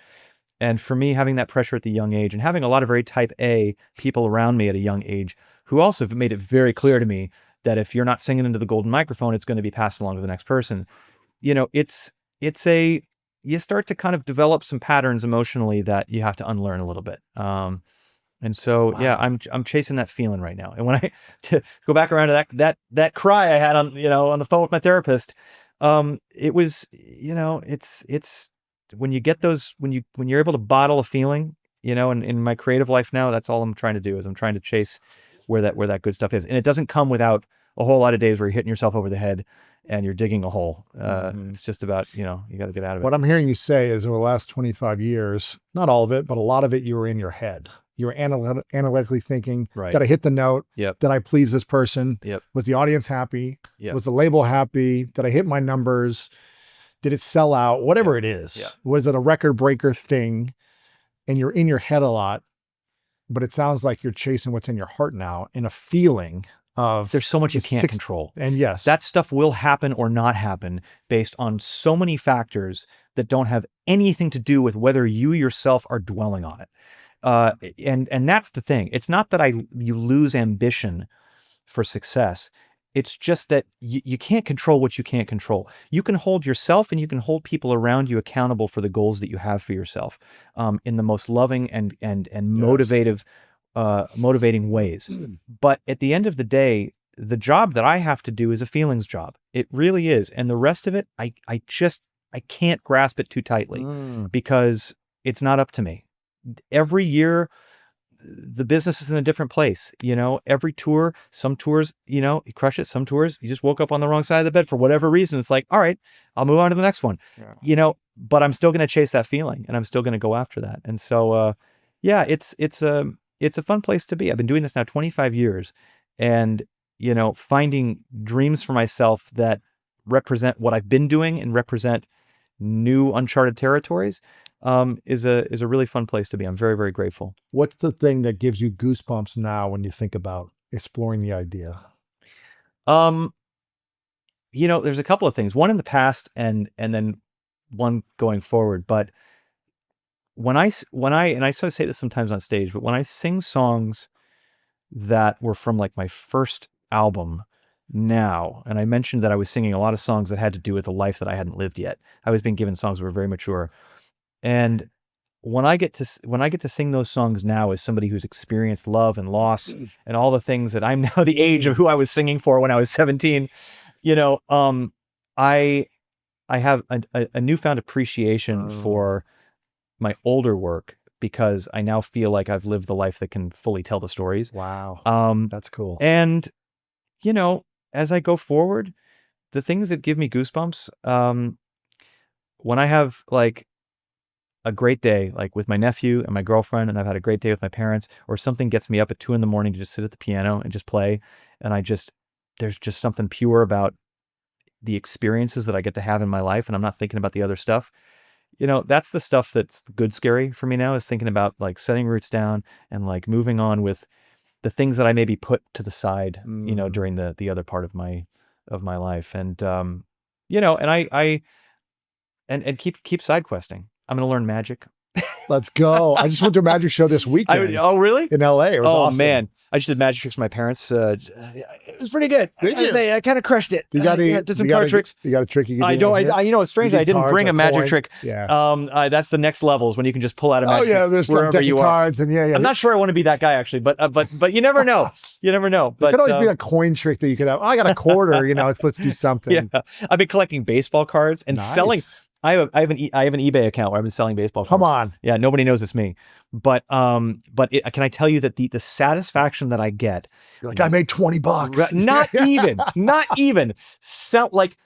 And for me, having that pressure at the young age and having a lot of very type A people around me at a young age who also have made it very clear to me that if you're not singing into the golden microphone, it's going to be passed along to the next person. You start to kind of develop some patterns emotionally that you have to unlearn a little bit. And so, yeah, I'm chasing that feeling right now. And when to go back around to that cry I had on the phone with my therapist, it was, it's when you get those, when you're able to bottle a feeling, in my creative life now, that's all I'm trying to do is I'm trying to chase where that good stuff is. And it doesn't come without a whole lot of days where you're hitting yourself over the head and you're digging a hole. It's just about, you got to get out of it. What I'm hearing you say is over the last 25 years, not all of it, but a lot of it, you were in your head. You were analytically thinking, Right. Did I hit the note? Yep. Did I please this person? Yep. Was the audience happy? Yep. Was the label happy? Did I hit my numbers? Did it sell out? Whatever it is. Yeah. Was it a record breaker thing? And you're in your head a lot, but it sounds like you're chasing what's in your heart now in a feeling of There's so much you can't control. And yes, That stuff will happen or not happen based on so many factors that don't have anything to do with whether you yourself are dwelling on it. And that's the thing. It's not that you lose ambition for success. It's just that you can't control what you can't control. You can hold yourself and you can hold people around you accountable for the goals that you have for yourself, in the most loving and motivating ways. But at the end of the day, the job that I have to do is a feelings job. It really is. And the rest of it, I can't grasp it too tightly because it's not up to me. Every year, the business is in a different place. Every tour, some tours, you crush it. Some tours, you just woke up on the wrong side of the bed for whatever reason. It's like, all right, I'll move on to the next one, but I'm still going to chase that feeling and I'm still going to go after that. And so, it's a fun place to be. I've been doing this now 25 years and, finding dreams for myself that represent what I've been doing and represent new uncharted territories, is a really fun place to be. I'm very, very grateful. what's the thing that gives you goosebumps now when you think about exploring the idea? There's a couple of things, one in the past and then one going forward. But when I and I sort of say this sometimes on stage, but when I sing songs that were from like my first album now, and I mentioned that I was singing a lot of songs that had to do with a life that I hadn't lived yet. I was being given songs that were very mature. And when I get to sing those songs now as somebody who's experienced love and loss and all the things that I'm now the age of who I was singing for when I was 17, I have a newfound appreciation for my older work because I now feel like I've lived the life that can fully tell the stories. Wow. That's cool. And, as I go forward, the things that give me goosebumps, when I have like a great day, like with my nephew and my girlfriend, and I've had a great day with my parents, or something gets me up at 2 a.m. to just sit at the piano and just play. And there's just something pure about the experiences that I get to have in my life. And I'm not thinking about the other stuff. That's the stuff that's good scary for me now, is thinking about like setting roots down and like moving on with the things that I maybe put to the side, during the other part of my life. And, and keep side questing. I'm going to learn magic. Let's go. I just went to a magic show this weekend. Oh, really? In LA. It was awesome. Man. I just did magic tricks with my parents. It was pretty good. I kind of crushed it. You got did some card tricks. You got a trick you can do? I don't. It's strange. I didn't bring a magic coins. trick. Yeah. That's the next levels when you can just pull out a magic trick there's wherever you cards are. and yeah. I'm not sure I want to be that guy actually, but you never know. You never know. But it could always be a coin trick that you could have. I got a quarter. Let's do something. Yeah. I've been collecting baseball cards and selling. I have an eBay account where I've been selling baseball cards. Come on. Yeah, nobody knows it's me. But can I tell you that the satisfaction that I get? You're like, I made $20. Not even. Like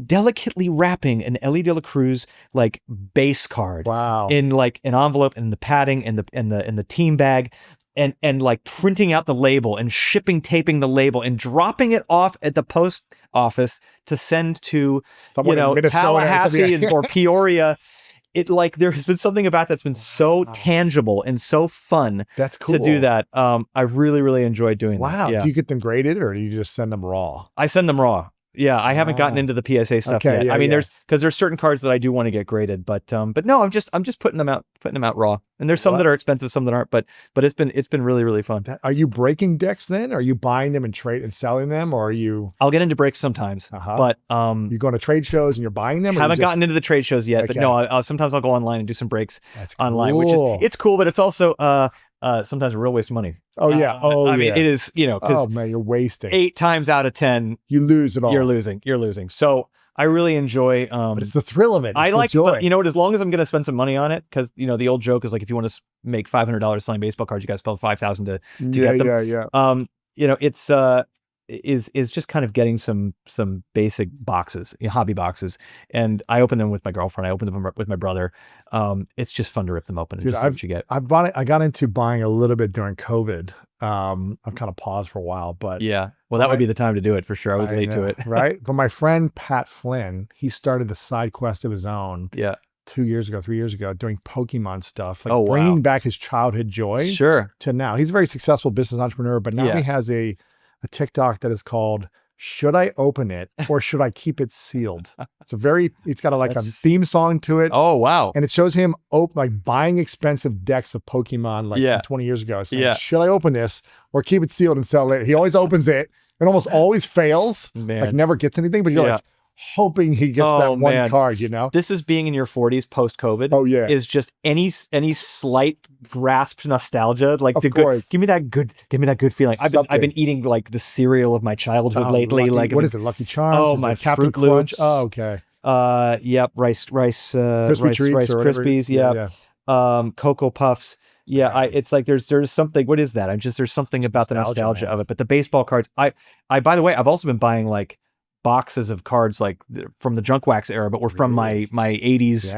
delicately wrapping an Ellie De La Cruz like base card. Wow. In like an envelope and the padding and the team bag. And like printing out the label and taping the label and dropping it off at the post office to send to someone in Minnesota, Tallahassee or Peoria. It like there has been something about that's been so tangible and so fun. That's cool to do that. I really, really enjoyed doing that. Wow. Yeah. Do you get them graded or do you just send them raw? I send them raw. Yeah, I haven't gotten into the PSA stuff yet. Yeah, I mean, there's certain cards that I do want to get graded, but no, I'm just putting them out raw. And there's some that are expensive, some that aren't, but it's been really, really fun. Are you breaking decks then? Are you buying them and selling them, or are you? I'll get into breaks sometimes, but you go to trade shows and you're buying them. Haven't gotten into the trade shows yet, but no, sometimes I'll go online and do some breaks online, which it's cool, but it's also sometimes a real waste of money. Oh yeah. I mean, it is, because man, you're wasting 8 times out of 10, you lose it all. You're losing. So I really enjoy, but it's the thrill of it. I like, joy. But, as long as I'm going to spend some money on it, because, the old joke is like, if you want to make $500 selling baseball cards, you got to spend $5,000 to get them. It's, is just kind of getting some basic boxes, hobby boxes. And I open them with my girlfriend. I open them with my brother. It's just fun to rip them open and just see what you get. I got into buying a little bit during COVID. I've kind of paused for a while, but yeah, well, that would be the time to do it for sure. I was late to it. Right. But my friend, Pat Flynn, he started the side quest of his own. Yeah. 3 years ago, doing Pokemon stuff, like bringing back his childhood joy to now. He's a very successful business entrepreneur, but now he has a TikTok that is called "Should I Open It or Should I Keep It Sealed?" It's got a theme song to it. Oh wow! And it shows him buying expensive decks of Pokemon 20 years ago. Saying, should I open this or keep it sealed and sell it? He always opens it and almost always fails. Man. Like never gets anything, but you're like hoping he gets that one card, This is being in your 40s post-COVID. Oh yeah. Is just any slight grasp nostalgia. Like of course. Give me that good feeling. I've been eating like the cereal of my childhood lately. What is it? Lucky Charms? Oh, my Captain Fruit Crunch. Loops. Oh, okay. Yep. Rice Treats or Krispies. Yeah. Cocoa Puffs. Yeah, it's like there's something. What is that? There's something about the nostalgia of it. But the baseball cards, I by the way, I've also been buying like boxes of cards like from the junk wax era, but were from my 80s,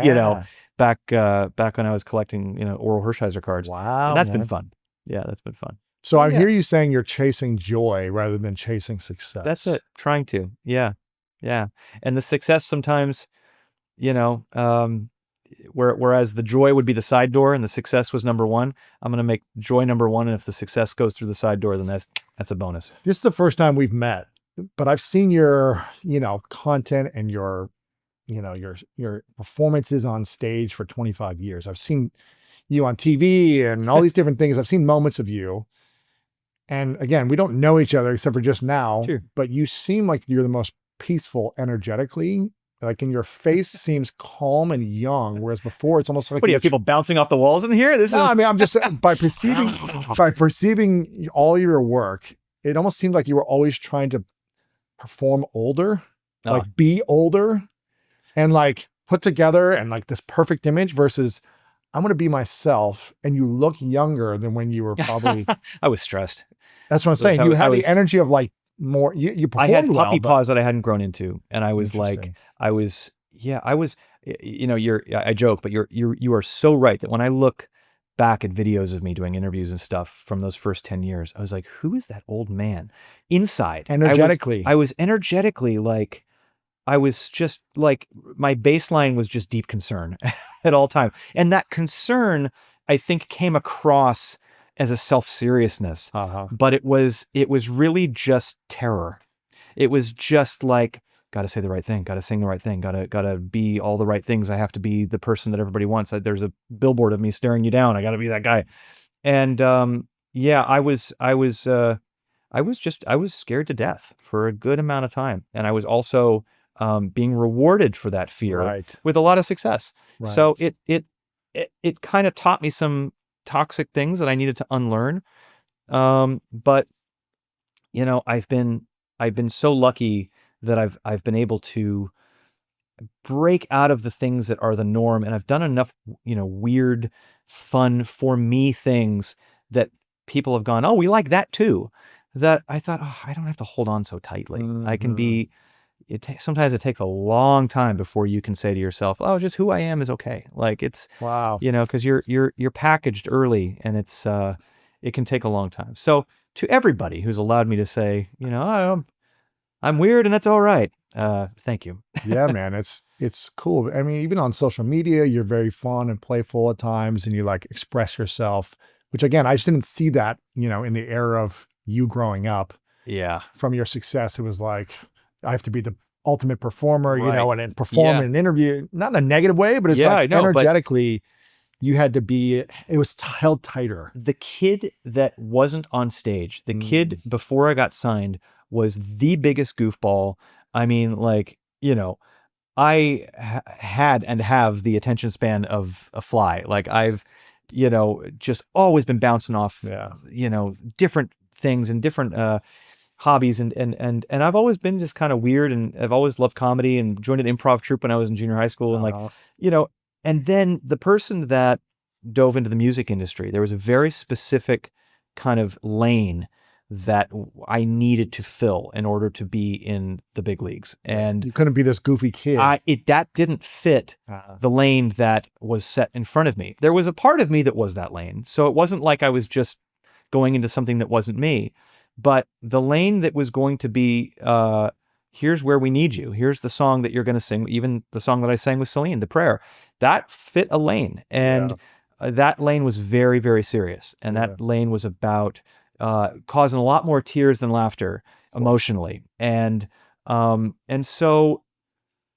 back when I was collecting, Oral Hershiser cards. Wow. And that's been fun. Yeah, that's been fun. So I hear you saying you're chasing joy rather than chasing success. That's it. Trying to. Yeah. Yeah. And the success sometimes, whereas the joy would be the side door and the success was number one, I'm going to make joy number one. And if the success goes through the side door, then that's a bonus. This is the first time we've met, but I've seen your, content and your performances on stage for 25 years. I've seen you on TV and all these different things. I've seen moments of you. And again, we don't know each other except for just now, but you seem like you're the most peaceful energetically. Like, in your face seems calm and young, whereas before it's almost like, what do you have people bouncing off the walls in here? I'm just by perceiving all your work, it almost seemed like you were always trying to perform older, like be older and like put together and like this perfect image versus I'm going to be myself. And you look younger than when you were probably, I was stressed. That's what I'm saying. You have the energy of like more, you I had performed well, puppy but paws that I hadn't grown into, and I was like, Interesting. I was, you know, I joke, but you are so right that when I look back at videos of me doing interviews and stuff from those first 10 years, I was like, who is that old man? Inside, Energetically. I was energetically like, I was just like, my baseline was just deep concern at all time. And that concern, I think, came across as a self-seriousness, Uh-huh. but it was really just terror. It was just like, got to say the right thing, got to sing the right thing, got to be all the right things. I have to be the person that everybody wants. There's a billboard of me staring you down. I got to be that guy. And yeah, I was scared to death for a good amount of time. And I was also being rewarded for that fear Right. with a lot of success. So Right. it kind of taught me some toxic things that I needed to unlearn. But you know, I've been so lucky that I've been able to break out of the things that are the norm, and I've done enough, you know, weird, fun for me things that people have gone, oh, we like that too. That I thought, oh, I don't have to hold on so tightly. I can Mhm. be. Sometimes it takes a long time before you can say to yourself, oh, just who I am is okay. Like it's, Wow. you know, because you're packaged early, and it's it can take a long time. So to everybody who's allowed me to say, you know, oh, I'm weird and that's all right. Thank you. Yeah, man, it's cool. I mean, even on social media, you're very fun and playful at times, and you like express yourself, which again, I just didn't see that, you know, in the era of you growing up. Yeah. From your success, it was like, I have to be the ultimate performer, you Right. know, and then perform Yeah. in an interview, not in a negative way, but it's Yeah, I like know, but energetically, you had to be, it was held tighter. the kid that wasn't on stage, the kid before I got signed was the biggest goofball. I mean, like, you know, I had and have the attention span of a fly. Like I've, you know, just always been bouncing off, Yeah. you know, different things and different hobbies, and I've always been just kind of weird, and I've always loved comedy and joined an improv troupe when I was in junior high school, and like, Uh-huh. you know, and then the person that dove into the music industry, there was a very specific kind of lane that I needed to fill in order to be in the big leagues. And You couldn't be this goofy kid. that didn't fit Uh, the lane that was set in front of me. There was a part of me that was that lane. So it wasn't like I was just going into something that wasn't me, but the lane that was going to be, here's where we need you. Here's the song that you're going to sing. Even the song that I sang with Celine, The Prayer, that fit a lane. And that lane was very, very serious. And that lane was about causing a lot more tears than laughter emotionally. And so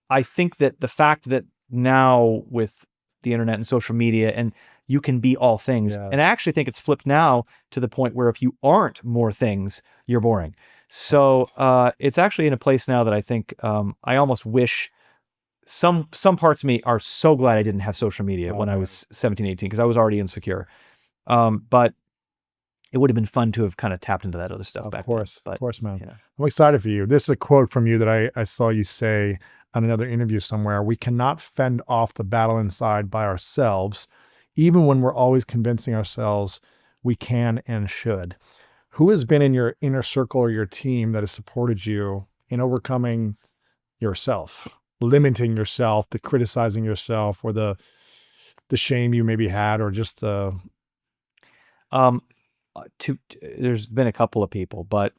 I think that the fact that now with the internet and social media, and you can be all things, and I Yes. actually think it's flipped now to the point where if you aren't more things, you're boring. So it's actually in a place now that I think I almost wish some parts of me are so glad I didn't have social media when I was 17, 18, because I was already insecure. But it would have been fun to have kind of tapped into that other stuff back then. Of course, man. You know. I'm excited for you. This is a quote from you that I saw you say on another interview somewhere. We cannot fend off the battle inside by ourselves, even when we're always convincing ourselves we can and should. Who has been in your inner circle or your team that has supported you in overcoming yourself, limiting yourself, the criticizing yourself, or the shame you maybe had, or just the There's been a couple of people, but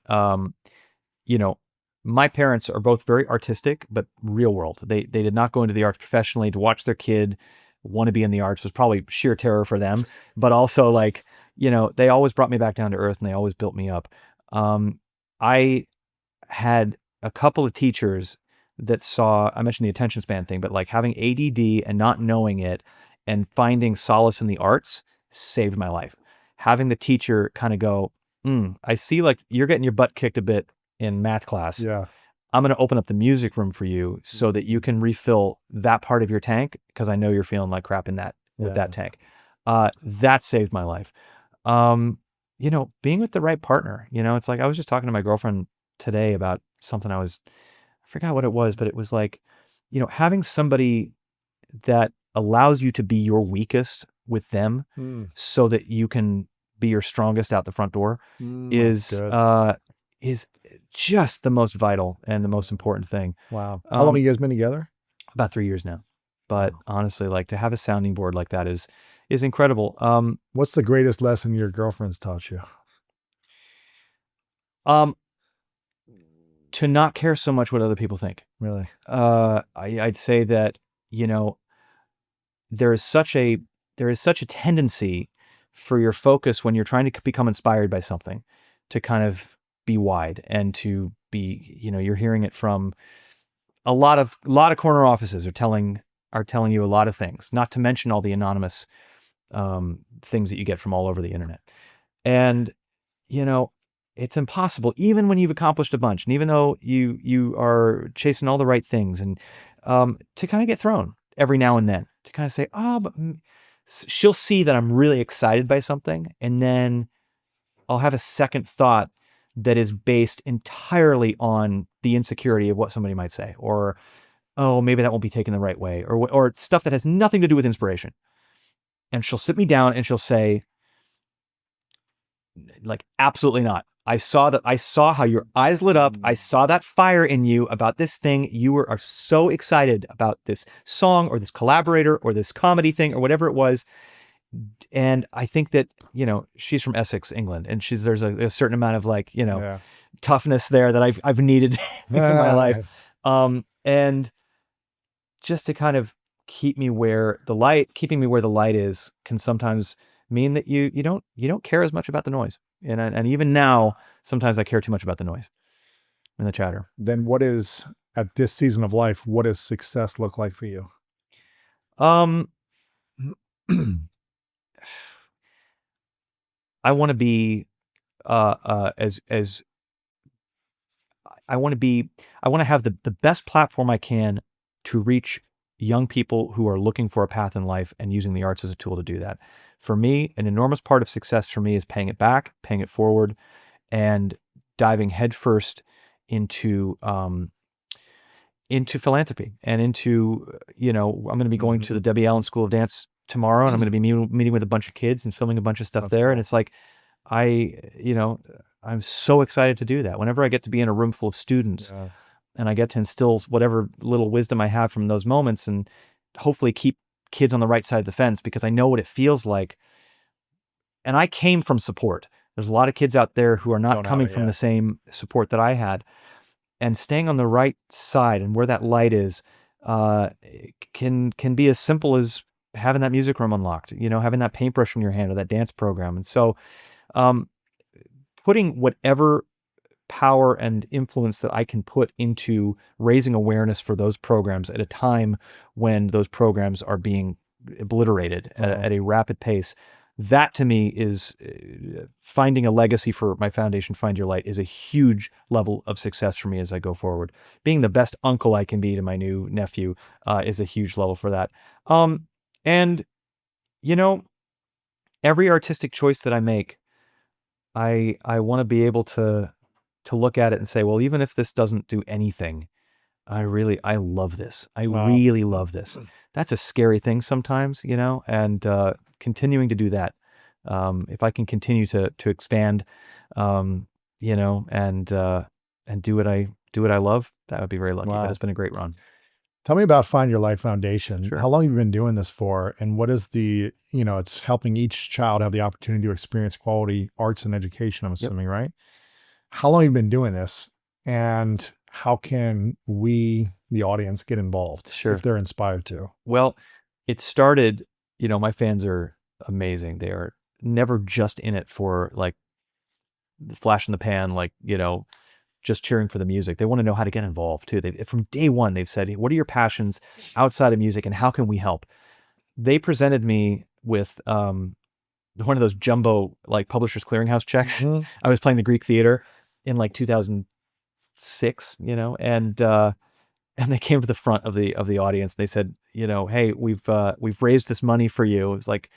you know, my parents are both very artistic, but real world. They did not go into the arts professionally. To watch their kid want to be in the arts was probably sheer terror for them, but also like, you know, they always brought me back down to earth, and they always built me up. I had a couple of teachers that saw, I mentioned the attention span thing, but like having ADD and not knowing it and finding solace in the arts saved my life. Having the teacher kind of go, I see like you're getting your butt kicked a bit in math class. yeah. I'm going to open up the music room for you so that you can refill that part of your tank, because I know you're feeling like crap in that with that tank. That saved my life. You know, being with the right partner, you know, it's like I was just talking to my girlfriend today about something I forgot what it was, but it was like, you know, having somebody that allows you to be your weakest with them so that you can be your strongest out the front door is good. is just the most vital and the most important thing. Wow. How long have you guys been together? About 3 years now. But honestly, like to have a sounding board like that is incredible. What's the greatest lesson your girlfriend's taught you? To not care so much what other people think. Really? I'd say that, you know, there is such a tendency for your focus when you're trying to become inspired by something to kind of be wide and to be, you know, you're hearing it from a lot of corner offices are telling you a lot of things, not to mention all the anonymous things that you get from all over the internet. And, you know, it's impossible, even when you've accomplished a bunch, and even though you are chasing all the right things, and to kind of get thrown every now and then, to kind of say, oh, but she'll see that I'm really excited by something, and then I'll have a second thought that is based entirely on the insecurity of what somebody might say, or, oh, maybe that won't be taken the right way, or stuff that has nothing to do with inspiration. And she'll sit me down and she'll say, like, absolutely not. I saw how your eyes lit up. I saw that fire in you about this thing. You are so excited about this song or this collaborator or this comedy thing or whatever it was. And I think that, you know, she's from Essex, England, and there's a certain amount of, like, you know, toughness there that I've needed in my life. And just to kind of keeping me where the light is can sometimes mean that you don't care as much about the noise. And even now, sometimes I care too much about the noise and the chatter. Then what is, at this season of life, what does success look like for you? I want to be I want to have the best platform I can to reach young people who are looking for a path in life and using the arts as a tool to do that. For me, an enormous part of success for me is paying it back, paying it forward, and diving headfirst into philanthropy and into, you know, I'm going to be going to the Debbie Allen School of Dance tomorrow, and I'm going to be meeting with a bunch of kids and filming a bunch of stuff That's there. cool. And it's like, I'm so excited to do that. Whenever I get to be in a room full of students and I get to instill whatever little wisdom I have from those moments and hopefully keep kids on the right side of the fence, because I know what it feels like. And I came from support. There's a lot of kids out there who are not coming from the same support that I had. And staying on the right side and where that light is can be as simple as having that music room unlocked, you know, having that paintbrush in your hand or that dance program. And so putting whatever power and influence that I can put into raising awareness for those programs at a time when those programs are being obliterated at a rapid pace, that to me is finding a legacy for my foundation. Find Your Light is a huge level of success for me as I go forward. Being the best uncle I can be to my new nephew is a huge level for that. And, you know, every artistic choice that I make, I want to be able to look at it and say, well, even if this doesn't do anything, I love this. I really love this. That's a scary thing sometimes, you know, and continuing to do that. If I can continue to expand, you know, and do what I love, that would be very lucky. But it's been a great run. Tell me about Find Your Light Foundation. Sure. How long have you been doing this for? And what is it's helping each child have the opportunity to experience quality arts and education, I'm assuming, right? How long have you been doing this? And how can we, the audience, get involved if they're inspired to? Well, it started, you know, my fans are amazing. They are never just in it for, like, the flash in the pan, like, you know, just cheering for the music. They want to know how to get involved too. From day one, they've said, what are your passions outside of music and how can we help? They presented me with one of those jumbo, like, Publishers Clearinghouse checks. I was playing the Greek Theater in like 2006, you know, and they came to the front of the audience. They said, you know, hey, we've raised this money for you. It was like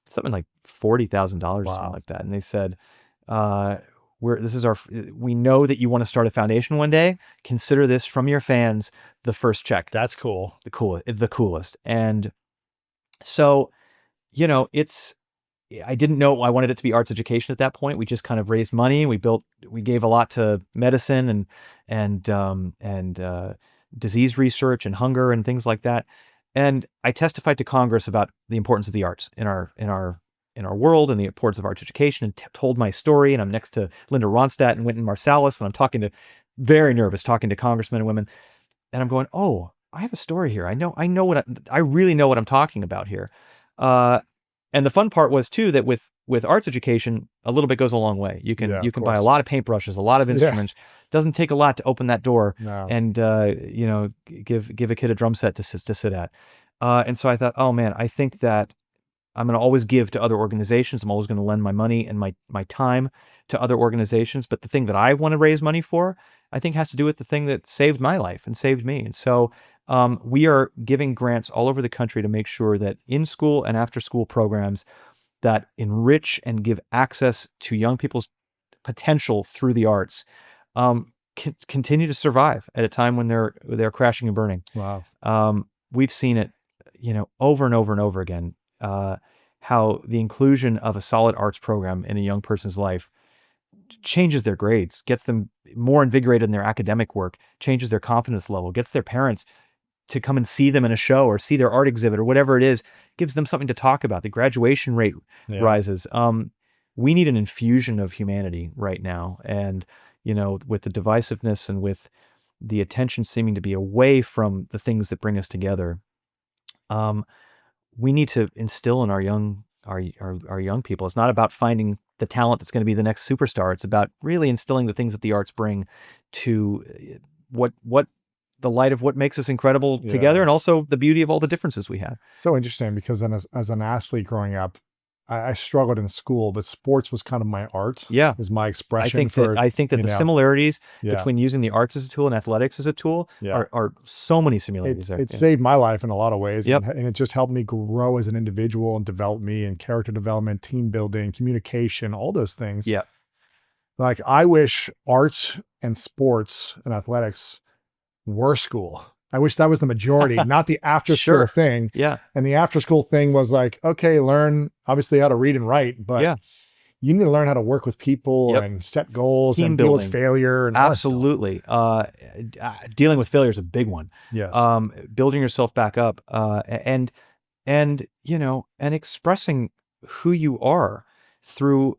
something like $40,000, something like that. And they said, we know that you want to start a foundation one day. Consider this from your fans the first check. That's cool. The coolest. And so, you know, it's I didn't know I wanted it to be arts education at that point. We just kind of raised money. We gave a lot to medicine and disease research and hunger and things like that. And I testified to Congress about the importance of the arts in our world and the importance of arts education, and told my story. And I'm next to Linda Ronstadt and Wynton Marsalis, and I'm very nervous, talking to congressmen and women. And I'm going, oh, I have a story here. I really know what I'm talking about here. And the fun part was too, that with arts education, a little bit goes a long way. You can buy a lot of paintbrushes, a lot of instruments. Doesn't take a lot to open that door and give a kid a drum set to sit at. And so I thought, oh man, I think that I'm going to always give to other organizations. I'm always going to lend my money and my time to other organizations. But the thing that I want to raise money for, I think, has to do with the thing that saved my life and saved me. And so we are giving grants all over the country to make sure that in-school and after-school programs that enrich and give access to young people's potential through the arts continue to survive at a time when they're crashing and burning. Wow. We've seen it, over and over and over again. How the inclusion of a solid arts program in a young person's life changes their grades, gets them more invigorated in their academic work, changes their confidence level, gets their parents to come and see them in a show or see their art exhibit or whatever it is, gives them something to talk about. The graduation rate rises. We need an infusion of humanity right now. And, with the divisiveness and with the attention seeming to be away from the things that bring us together, we need to instill in our young people. It's not about finding the talent that's going to be the next superstar. It's about really instilling the things that the arts bring to what the light of what makes us incredible together, and also the beauty of all the differences we have. So interesting, because then as an athlete growing up, I struggled in school, but sports was kind of my art. Yeah. Was my expression. I think that the similarities between using the arts as a tool and athletics as a tool are so many similarities. It saved my life in a lot of ways. Yep. And it just helped me grow as an individual and develop me in character development, team building, communication, all those things. Yeah. Like, I wish arts and sports and athletics were school. I wish that was the majority, not the after school thing. Yeah. And the after school thing was like, okay, learn obviously how to read and write, but you need to learn how to work with people and set goals, team and building. Deal with failure. And absolutely. Dealing with failure is a big one. Yes. Building yourself back up, and expressing who you are through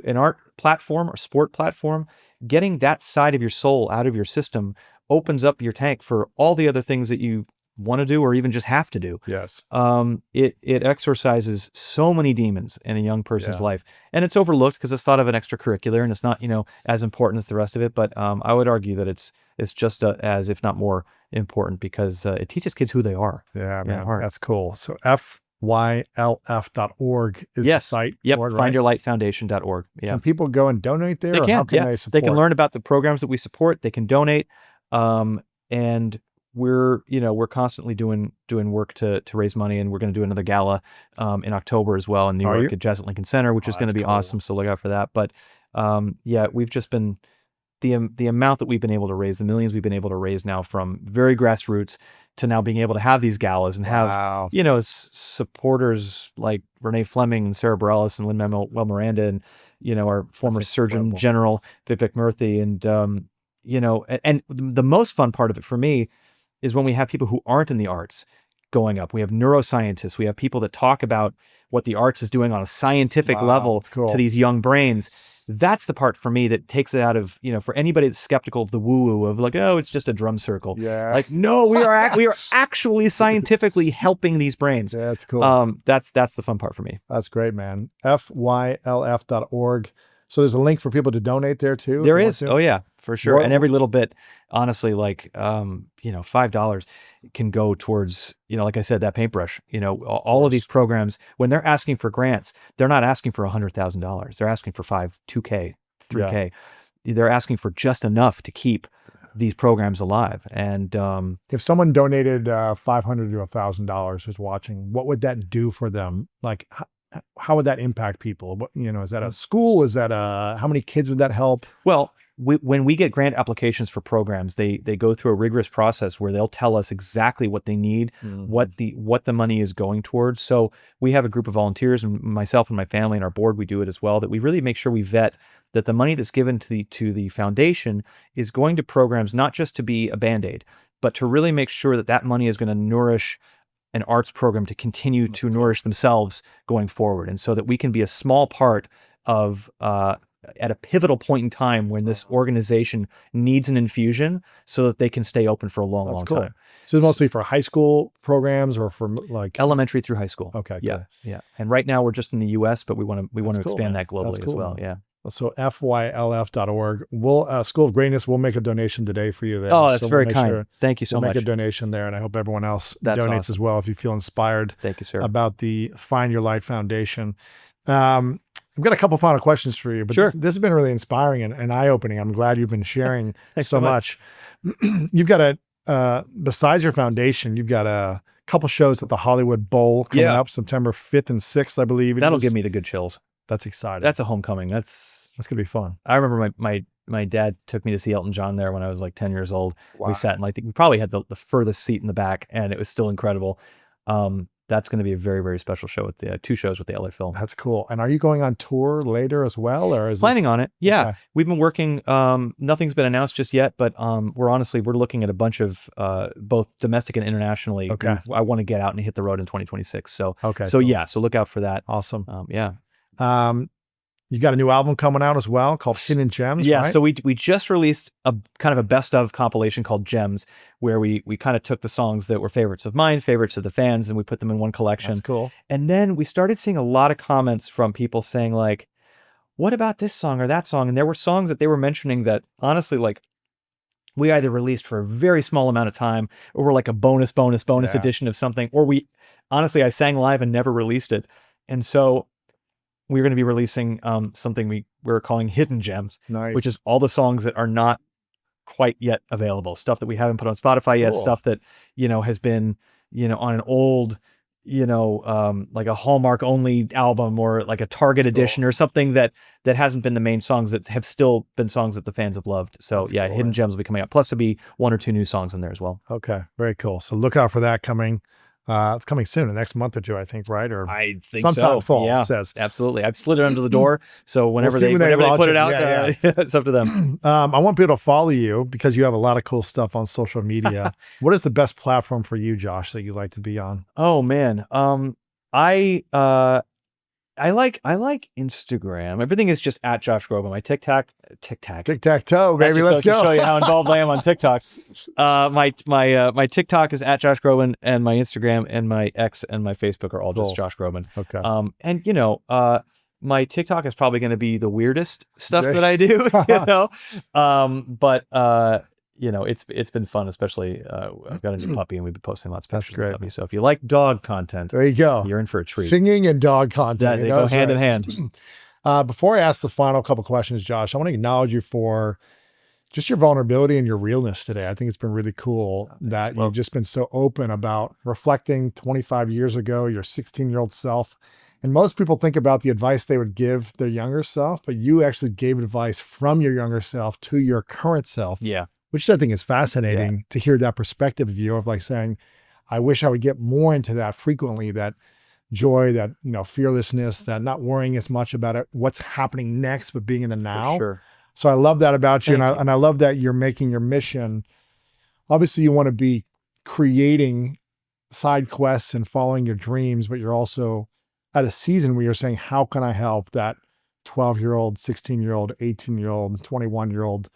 an art platform or sport platform, getting that side of your soul out of your system opens up your tank for all the other things that you want to do or even just have to do. Yes. It exorcises so many demons in a young person's life, and it's overlooked because it's thought of an extracurricular and it's not, as important as the rest of it. But I would argue that it's just as, if not more important, because it teaches kids who they are. Yeah, man, that's cool. So FYLF.org is the site. Yep. For it, right? FindYourLightFoundation.org. Yeah. Can people go and donate there? They can. How can they support? They can learn about the programs that we support. They can donate. And we're constantly doing work to raise money, and we're going to do another gala in October as well in New York at Jazz at Lincoln Center, which is going to be awesome. So look out for that. But we've just been the amount that we've been able to raise, the millions we've been able to raise now, from very grassroots to now being able to have these galas and have supporters like Renee Fleming and Sarah Bareilles and Lin-Manuel Miranda and our former Surgeon General Vivek Murthy, and and the most fun part of it for me is when we have people who aren't in the arts going up. We have neuroscientists. We have people that talk about what the arts is doing on a scientific level to these young brains. That's the part for me that takes it out of, for anybody that's skeptical of the woo-woo of like, oh, it's just a drum circle. Yeah. Like, no, we are actually scientifically helping these brains. Yeah, that's cool. That's the fun part for me. That's great, man. FYLF.org. So there's a link for people to donate there too? There is. Oh yeah, for sure. And every little bit, honestly, like, $5 can go towards, like I said, that paintbrush. All of these programs, when they're asking for grants, they're not asking for $100,000. They're asking for $2K, $3K. Yeah. They're asking for just enough to keep these programs alive. And if someone donated $500 to $1,000 who's watching, what would that do for them? Like, how would that impact people? What, is that a school? Is that how many kids would that help? Well, when we get grant applications for programs, they go through a rigorous process where they'll tell us exactly what they need, what the money is going towards. So we have a group of volunteers, and myself and my family and our board, we do it as well, that we really make sure we vet that the money that's given to the foundation is going to programs, not just to be a Band-Aid, but to really make sure that that money is going to nourish an arts program to continue to nourish themselves going forward. And so that we can be a small part of, at a pivotal point in time when this organization needs an infusion so that they can stay open for a long, long time. So it's mostly for high school programs or for like elementary through high school. Okay. Yeah. Cool. Yeah. And right now we're just in the US, but we want to That's expand man. that globally That's cool, as well. man. Yeah. So FYLF.org. We'll School of Greatness. We'll make a donation today for you there. Oh, that's So very we'll make kind. sure Thank you so we'll much. make a donation there, and I hope everyone else That's donates awesome. as well if you feel inspired Thank you, sir. about the Find Your Light Foundation. I've got a couple final questions for you, but Sure. this has been really inspiring and eye-opening. I'm glad you've been sharing Thanks so so much. You've got besides your foundation, you've got a couple shows at the Hollywood Bowl coming Yeah. up September 5th and 6th, I believe. That'll give me the good chills. That's exciting. That's a homecoming. That's going to be fun. I remember my dad took me to see Elton John there when I was like 10 years old. Wow. We sat in, I think we probably had the furthest seat in the back, and it was still incredible. That's going to be a very, very special show with the 2 shows with the LA Film. That's cool. And are you going on tour later as well, or is Planning on it? Yeah, Okay. we've been working. Nothing's been announced just yet, but we're looking at a bunch of both domestic and internationally. Okay. I want to get out and hit the road in 2026. So Okay. so cool. yeah, so look out for that. Awesome. Yeah. You got a new album coming out as well called Hidden Gems. Yeah, right? so we just released a kind of a best of compilation called Gems, where we kind of took the songs that were favorites of mine, favorites of the fans, and we put them in one collection. That's cool. And then we started seeing a lot of comments from people saying like, what about this song or that song? And there were songs that they were mentioning that honestly, like, we either released for a very small amount of time or were like a bonus Yeah. edition of something, or I sang live and never released it. And so we're going to be releasing something we're calling Hidden Gems, Nice. which is all the songs that are not quite yet available, stuff that we haven't put on Spotify yet, Cool. stuff that, has been, on an old, like a Hallmark only album or like a Target That's cool. edition or something that hasn't been the main songs that have still been songs that the fans have loved. So That's yeah, cool, Hidden man. Gems will be coming out. Plus there'll be 1 or 2 new songs in there as well. Okay. Very cool. So look out for that coming. It's coming soon, the next month or 2, I think, right? Or I think sometime so. fall, Yeah, it says. absolutely. I've slid it under the door. So whenever see they when they put launch it it. out, Yeah, it's up to them. I want people to follow you because you have a lot of cool stuff on social media. What is the best platform for you, Josh, that you like to be on? Oh man. I like Instagram. Everything is just at Josh Groban. My TikTok. Tic-tac-toe, That baby. just Let's goes to go. show you how involved I am on TikTok. My TikTok is at Josh Groban, and my Instagram and my X and my Facebook are all Cool. just Josh Groban. Okay. And my TikTok is probably going to be the weirdest stuff that I do, but it's been fun, especially I've got a new puppy and we've been posting lots of That's pictures of the great. puppy. So if you like dog content, There you go. you're in for a treat. Singing and dog content. They you know, go that's hand right. in hand. Before I ask the final couple questions, Josh, I want to acknowledge you for just your vulnerability and your realness today. I think it's been really cool that Well- you've just been so open about reflecting 25 years ago, your 16-year-old self. And most people think about the advice they would give their younger self, but you actually gave advice from your younger self to your current self, Yeah. which I think is fascinating to hear that perspective of you of like saying, I wish I would get more into that frequently, that joy, that, fearlessness, that not worrying as much about it, what's happening next, but being in the now. For sure. So I love that about you. Thank you. And I love that you're making your mission. Obviously you want to be creating side quests and following your dreams, but you're also at a season where you're saying, how can I help that 12-year-old, 16-year-old, 18-year-old, 21-year-old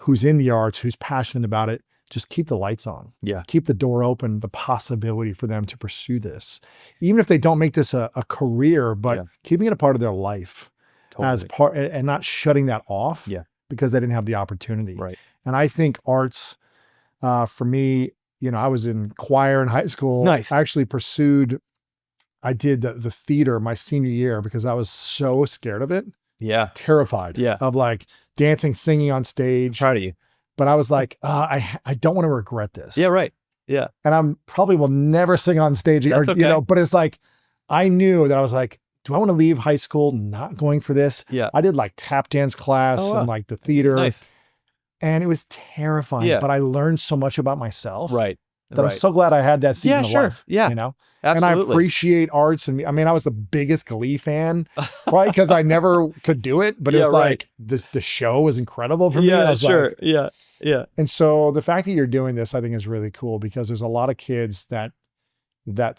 who's in the arts, who's passionate about it, just keep the lights on. Yeah. Keep the door open, the possibility for them to pursue this. Even if they don't make this a career, but Yeah. keeping it a part of their life as Totally. part and not shutting that off Yeah. because they didn't have the opportunity. Right. And I think arts, for me, I was in choir in high school. Nice. I actually I did the theater my senior year because I was so scared of it, Yeah. terrified Yeah. of like dancing, singing on stage. Proud of you. But I was like, I don't want to regret this. Yeah. Right. Yeah. And I'm probably will never sing on stage, That's or, okay. but it's like, I knew that I was like, do I want to leave high school not going for this? Yeah. I did like tap dance class Oh, wow. and like the theater. Nice. And it was terrifying, Yeah. but I learned so much about myself. Right. That I'm so glad I had that season Yeah, of sure. life. Yeah. You know? Absolutely. And I appreciate arts. And I mean, I was the biggest Glee fan, right? Because I never could do it, but it Yeah, was right. like the show was incredible for me. And I Yeah, was sure. like, Yeah. Yeah. and so the fact that you're doing this, I think is really cool because there's a lot of kids that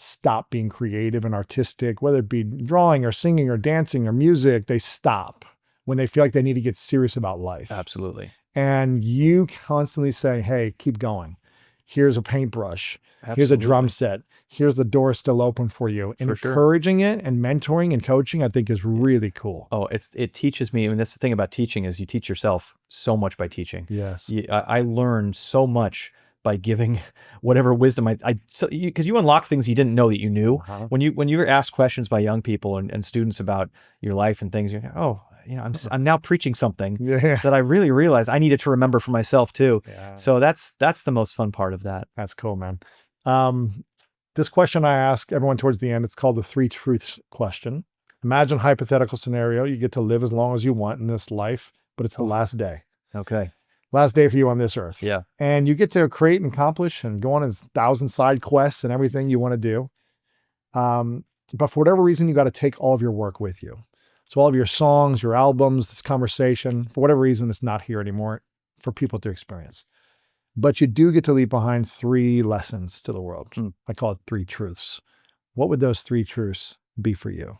stop being creative and artistic, whether it be drawing or singing or dancing or music, they stop when they feel like they need to get serious about life. Absolutely. And you constantly say, hey, keep going. Here's a paintbrush. Absolutely. Here's a drum set. Here's the door still open for you. And For sure. encouraging it and mentoring and coaching, I think is really cool. Oh, it teaches me. I mean, that's the thing about teaching is you teach yourself so much by teaching. Yes. I learned so much by giving whatever wisdom because you unlock things you didn't know that you knew. Uh-huh. When you were asked questions by young people and students about your life and things, you're like, oh, I'm now preaching something Yeah. that I really realized I needed to remember for myself too. Yeah. So that's the most fun part of that. That's cool, man. This question I ask everyone towards the end, it's called the 3 truths question. Imagine a hypothetical scenario. You get to live as long as you want in this life, but it's the last day. Okay. Last day for you on this earth. Yeah. And you get to create and accomplish and go on 1,000 side quests and everything you want to do. But for whatever reason, you got to take all of your work with you. So all of your songs, your albums, this conversation, for whatever reason, it's not here anymore for people to experience. But you do get to leave behind 3 lessons to the world. I call it 3 truths. What would those 3 truths be for you?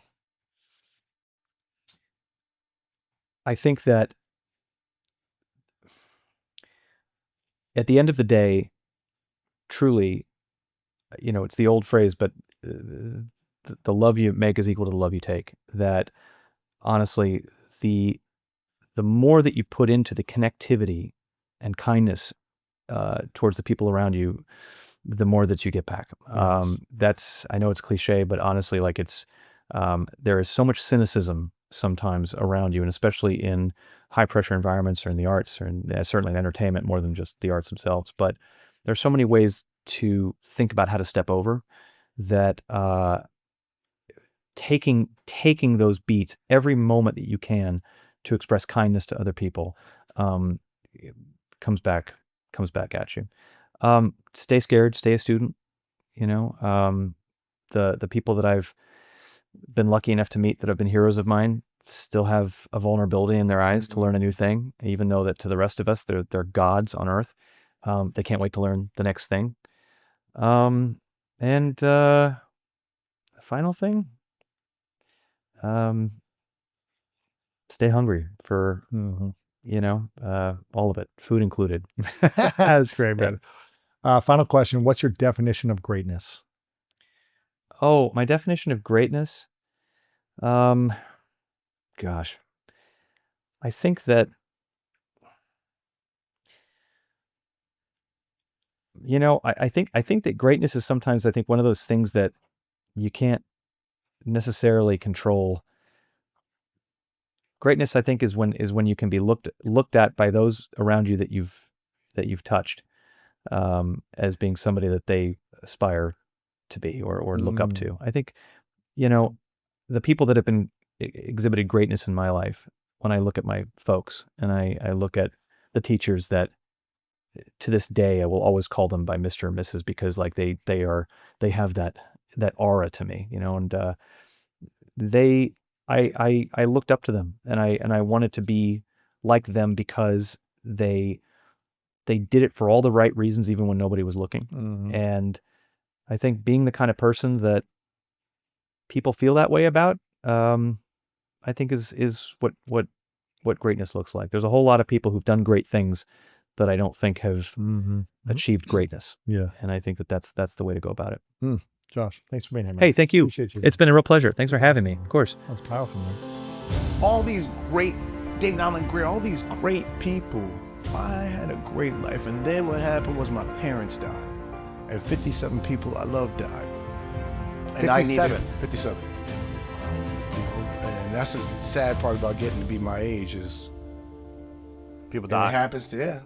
I think that at the end of the day, truly, it's the old phrase, but the love you make is equal to the love you take. That honestly, the more that you put into the connectivity and kindness towards the people around you, the more that you get back. Yes. I know it's cliche, but honestly, like there is so much cynicism sometimes around you, and especially in high pressure environments or in the arts or certainly in entertainment more than just the arts themselves. But there's so many ways to think about how to step over that taking those beats every moment that you can to express kindness to other people comes back at you. Stay scared, stay a student. The people that I've been lucky enough to meet that have been heroes of mine still have a vulnerability in their eyes to learn a new thing, even though that to the rest of us, they're gods on earth. They can't wait to learn the next thing. And the final thing, stay hungry for, all of it, food included. That's great, man. Final question. What's your definition of greatness? Oh, my definition of greatness? Gosh. I think that, I think that greatness is sometimes, I think, one of those things that you can't necessarily control. Greatness, I think, is when you can be looked at by those around you that you've touched as being somebody that they aspire to be or look up to. I think, the people that have been exhibited greatness in my life, when I look at my folks and I look at the teachers that to this day I will always call them by Mr. and Mrs. because like they have that aura to me, and I looked up to them and I wanted to be like them because they did it for all the right reasons, even when nobody was looking. Mm-hmm. And I think being the kind of person that people feel that way about, I think is what greatness looks like. There's a whole lot of people who've done great things that I don't think have achieved greatness. Yeah. And I think that's the way to go about it. Josh, thanks for being here, man. Hey, thank you. Appreciate you. It's been a real pleasure. Thanks for having me. Of course. That's powerful, man. All these great, David Allen Greer, all these great people. I had a great life. And then what happened was my parents died. And 57 people I loved died. And 57? 57. And that's the sad part about getting to be my age is People it die. happens to,